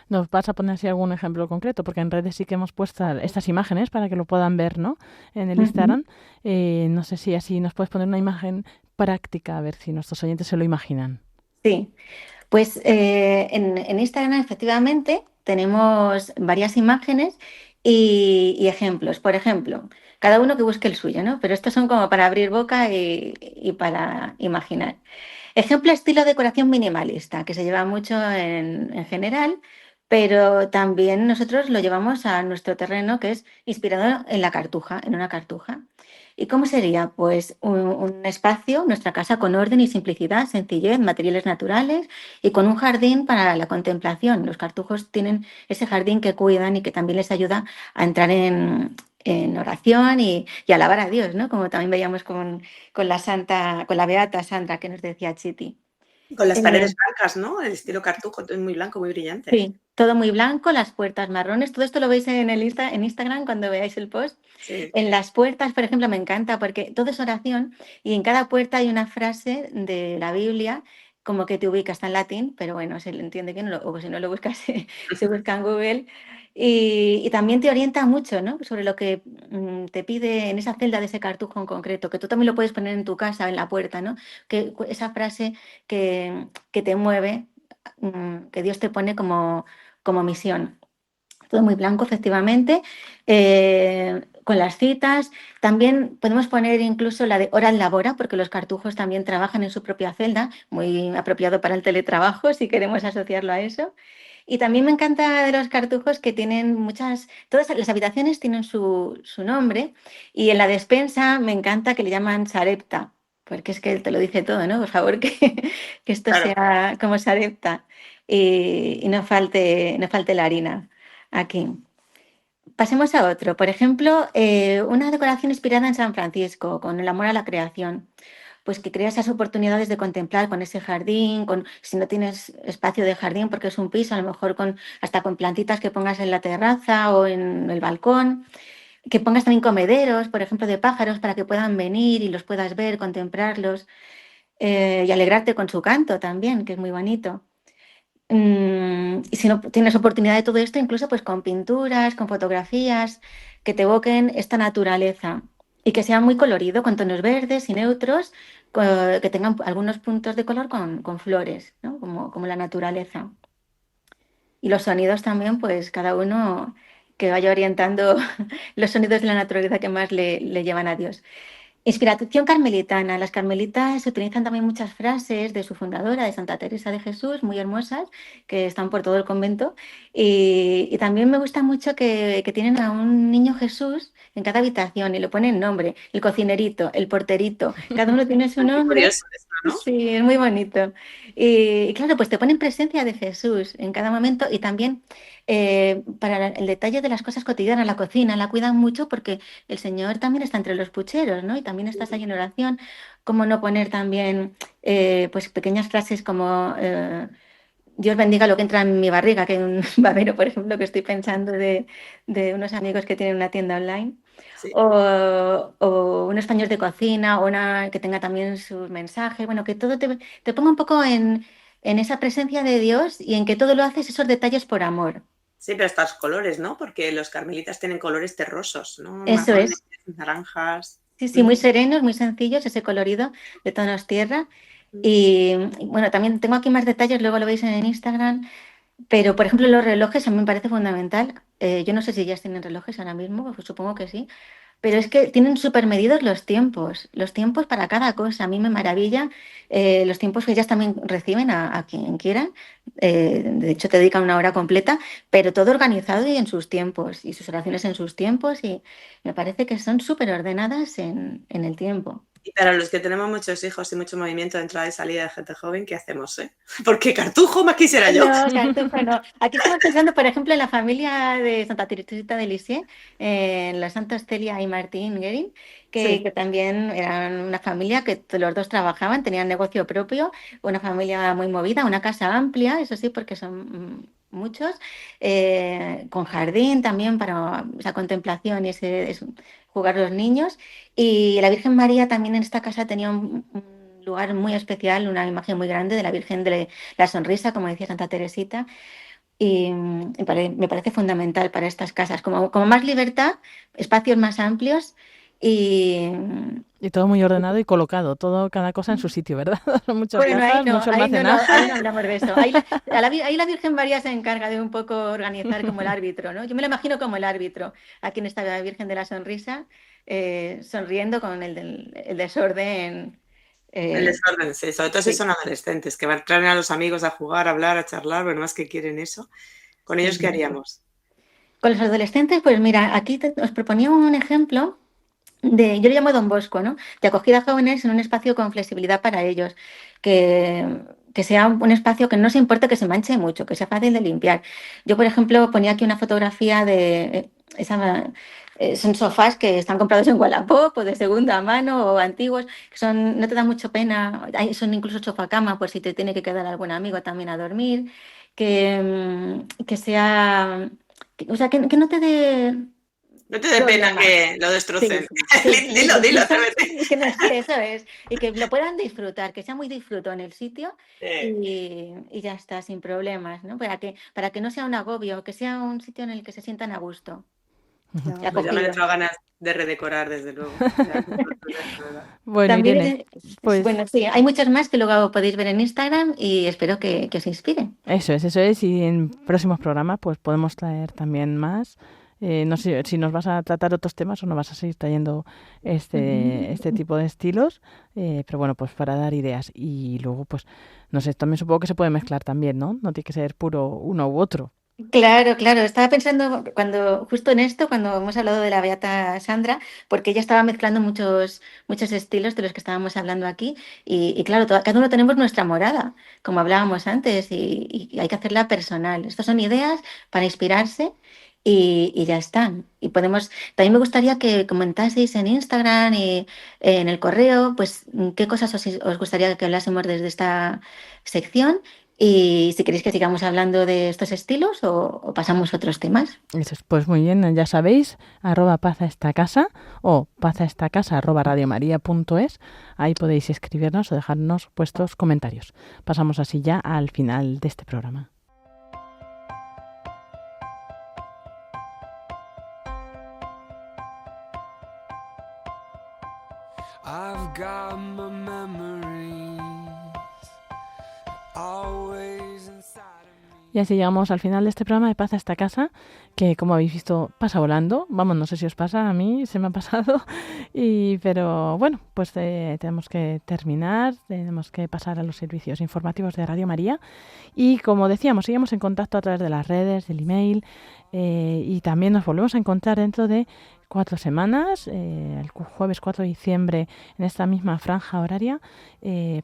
¿Nos vas a poner así algún ejemplo concreto? Porque en redes sí que hemos puesto estas imágenes para que lo puedan ver, ¿no? En el Instagram. No sé si así nos puedes poner una imagen práctica, a ver si nuestros oyentes se lo imaginan. Sí, pues en Instagram efectivamente tenemos varias imágenes y ejemplos. Por ejemplo, cada uno que busque el suyo, ¿no? Pero estos son como para abrir boca y para imaginar. Ejemplo, estilo decoración minimalista, que se lleva mucho en general, pero también nosotros lo llevamos a nuestro terreno, que es inspirado en la cartuja, en una cartuja. ¿Y cómo sería? Pues un espacio, nuestra casa con orden y simplicidad, sencillez, materiales naturales y con un jardín para la contemplación. Los cartujos tienen ese jardín que cuidan y que también les ayuda a entrar en oración y alabar a Dios, ¿no? Como también veíamos con la beata Sandra que nos decía Chiti. Con las paredes blancas, ¿no? El estilo cartujo, todo muy blanco, muy brillante. Sí, todo muy blanco, las puertas marrones. Todo esto lo veis en Instagram cuando veáis el post. Sí. En las puertas, por ejemplo, me encanta porque todo es oración y en cada puerta hay una frase de la Biblia como que te ubica, está en latín, pero bueno, se le entiende bien, o si no lo buscas, se busca en Google. Y también te orienta mucho, ¿no? Sobre lo que te pide en esa celda de ese cartujo en concreto, que tú también lo puedes poner en tu casa, en la puerta, ¿no? Que esa frase que te mueve, que Dios te pone como misión. Todo muy blanco, efectivamente, con las citas. También podemos poner incluso la de hora en labora, porque los cartujos también trabajan en su propia celda, muy apropiado para el teletrabajo, si queremos asociarlo a eso. Y también me encanta de los cartujos que tienen todas las habitaciones tienen su nombre, y en la despensa me encanta que le llaman Sarepta, porque es que te lo dice todo, ¿no? Por favor, que esto Claro. sea como Sarepta y no falte la harina aquí. Pasemos a otro. Por ejemplo, una decoración inspirada en San Francisco, con el amor a la creación. Pues que crea esas oportunidades de contemplar con ese jardín, si no tienes espacio de jardín porque es un piso, a lo mejor hasta con plantitas que pongas en la terraza o en el balcón. Que pongas también comederos, por ejemplo, de pájaros para que puedan venir y los puedas ver, contemplarlos y alegrarte con su canto también, que es muy bonito. Y si no tienes oportunidad de todo esto, incluso pues con pinturas, con fotografías que te evoquen esta naturaleza y que sean muy colorido, con tonos verdes y neutros, que tengan algunos puntos de color con flores, ¿no? Como la naturaleza. Y los sonidos también, pues cada uno que vaya orientando los sonidos de la naturaleza que más le llevan a Dios. Inspiración carmelitana. Las carmelitas utilizan también muchas frases de su fundadora, de Santa Teresa de Jesús, muy hermosas, que están por todo el convento. Y también me gusta mucho que tienen a un niño Jesús en cada habitación y le ponen nombre, el cocinerito, el porterito, cada uno tiene su nombre. Curioso esto, ¿no? Sí, es muy bonito. Y claro, pues te ponen presencia de Jesús en cada momento y también para el detalle de las cosas cotidianas, la cocina, la cuidan mucho porque el Señor también está entre los pucheros, ¿no? Y también estás ahí en oración. ¿Cómo no poner también pues pequeñas frases como Dios bendiga lo que entra en mi barriga, que hay un babero, por ejemplo, que estoy pensando de unos amigos que tienen una tienda online? Sí. O unos paños de cocina, o una que tenga también sus mensajes. Bueno, que todo te ponga un poco en esa presencia de Dios y en que todo lo haces esos detalles por amor. Sí, pero hasta los colores, ¿no? Porque los carmelitas tienen colores terrosos, ¿no? Eso Marrones, es. naranjas. Sí, muy serenos, muy sencillos, ese colorido de tonos tierra. Y bueno, también tengo aquí más detalles, luego lo veis en Instagram. Pero, por ejemplo, los relojes a mí me parece fundamental. Yo no sé si ellas tienen relojes ahora mismo, pues supongo que sí. Pero es que tienen súper medidos los tiempos para cada cosa. A mí me maravilla los tiempos que ellas también reciben a quien quieran. De hecho, te dedican una hora completa, pero todo organizado y en sus tiempos, y sus oraciones en sus tiempos. Y me parece que son súper ordenadas en el tiempo. Y para los que tenemos muchos hijos y mucho movimiento de entrada y salida de gente joven, ¿qué hacemos? Porque cartujo más quisiera yo. No, cartujo no. Aquí estamos pensando, por ejemplo, en la familia de Santa Teresita de Lisieux, en los santos Celia y Martín Guerin, que también eran una familia que los dos trabajaban, tenían negocio propio, una familia muy movida, una casa amplia, eso sí, porque son muchos, con jardín también para esa contemplación y ese jugar los niños. Y la Virgen María también en esta casa tenía un lugar muy especial, una imagen muy grande de la Virgen de la Sonrisa, como decía Santa Teresita. Y me parece fundamental para estas casas, como más libertad, espacios más amplios y todo muy ordenado y colocado, cada cosa en su sitio, ¿verdad? Muchas cajas, mucho almacenaje. Ahí no hablamos de eso. Ahí la Virgen María se encarga de un poco organizar como el árbitro, ¿no? Yo me lo imagino como el árbitro, aquí en esta Virgen de la Sonrisa, sonriendo con el desorden. El desorden, sí, sobre todo si son adolescentes, que traen a los amigos a jugar, a hablar, a charlar, bueno, más que quieren eso. ¿Con ellos qué haríamos? Con los adolescentes, pues mira, aquí os proponía un ejemplo yo lo llamo Don Bosco, ¿no? De acogida a jóvenes en un espacio con flexibilidad para ellos, que sea un espacio que no se importe que se manche mucho, que sea fácil de limpiar. Yo, por ejemplo, ponía aquí una fotografía de son sofás que están comprados en Wallapop o de segunda mano o antiguos, que no te da mucho pena, son incluso sofacama por si te tiene que quedar algún amigo también a dormir, que sea, o sea, que no te dé... No te dé pena que lo destrocen. Sí. Dilo, Eso es. Y que lo puedan disfrutar, que sea muy disfruto en el sitio y ya está, sin problemas, ¿no? Para que no sea un agobio, que sea un sitio en el que se sientan a gusto. Ya me entró ganas de redecorar, desde luego. Bueno, también, Irene, pues... Bueno, sí, hay muchos más que luego podéis ver en Instagram y espero que os inspiren. Eso es. Y en próximos programas pues podemos traer también más. No sé si nos vas a tratar otros temas o nos vas a seguir trayendo este tipo de estilos, pero bueno, pues para dar ideas. Y luego, pues, no sé, también supongo que se puede mezclar también, ¿no? No tiene que ser puro uno u otro. Claro. Estaba pensando justo en esto, cuando hemos hablado de la beata Sandra, porque ella estaba mezclando muchos estilos de los que estábamos hablando aquí. Y claro, cada uno tenemos nuestra morada, como hablábamos antes, y hay que hacerla personal. Estas son ideas para inspirarse. Y ya están. Y también me gustaría que comentaseis en Instagram y en el correo, pues qué cosas os gustaría que hablásemos desde esta sección y si queréis que sigamos hablando de estos estilos o pasamos a otros temas. Eso es, pues muy bien, ya sabéis, @pazaestacasa o pazaestacasa@radiomaria.es. Ahí podéis escribirnos o dejarnos vuestros comentarios. Pasamos así ya al final de este programa. I've got my memories always inside of me. Y así llegamos al final de este programa de Paz a esta casa, que como habéis visto pasa volando. Vamos, no sé si os pasa, a mí se me ha pasado. Pero bueno, pues tenemos que terminar, tenemos que pasar a los servicios informativos de Radio María. Y como decíamos, seguimos en contacto a través de las redes, del email, y también nos volvemos a encontrar dentro de 4 semanas, el jueves 4 de diciembre, en esta misma franja horaria.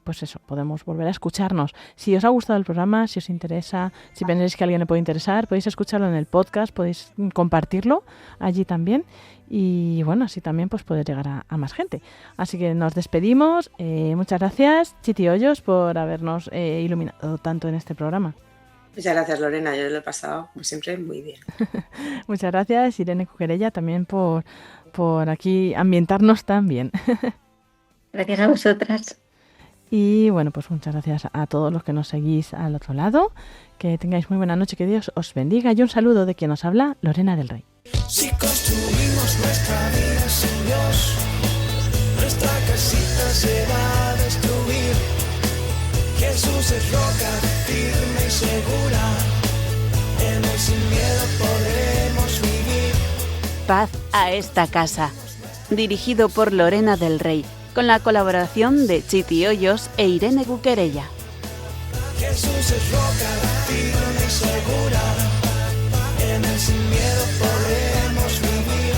Pues eso, podemos volver a escucharnos. Si os ha gustado el programa, si os interesa, si pensáis que a alguien le puede interesar, podéis escucharlo en el podcast, podéis compartirlo allí también. Y bueno, así también pues poder llegar a más gente. Así que nos despedimos. Muchas gracias, Chiti Hoyos, por habernos iluminado tanto en este programa. Muchas gracias, Lorena. Yo lo he pasado, como siempre, muy bien. Muchas gracias, Irene Cuquerella, también por aquí ambientarnos tan bien. Gracias a vosotras. Y bueno, pues muchas gracias a todos los que nos seguís al otro lado. Que tengáis muy buena noche, que Dios os bendiga. Y un saludo de quien os habla, Lorena del Rey. Si construimos nuestra vida sin Dios, nuestra casita se va a destruir. Jesús es roca firme y segura, en él sin miedo podremos vivir. Paz a esta casa, dirigido por Lorena del Rey, con la colaboración de Chiti Hoyos e Irene Cuquerella. Jesús es roca firme y segura, en él sin miedo podremos vivir.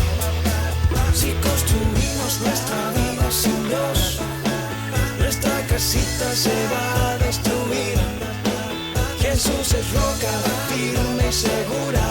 Si construimos nuestra vida sin Dios, casita se va a destruir. Jesús es roca firme y segura.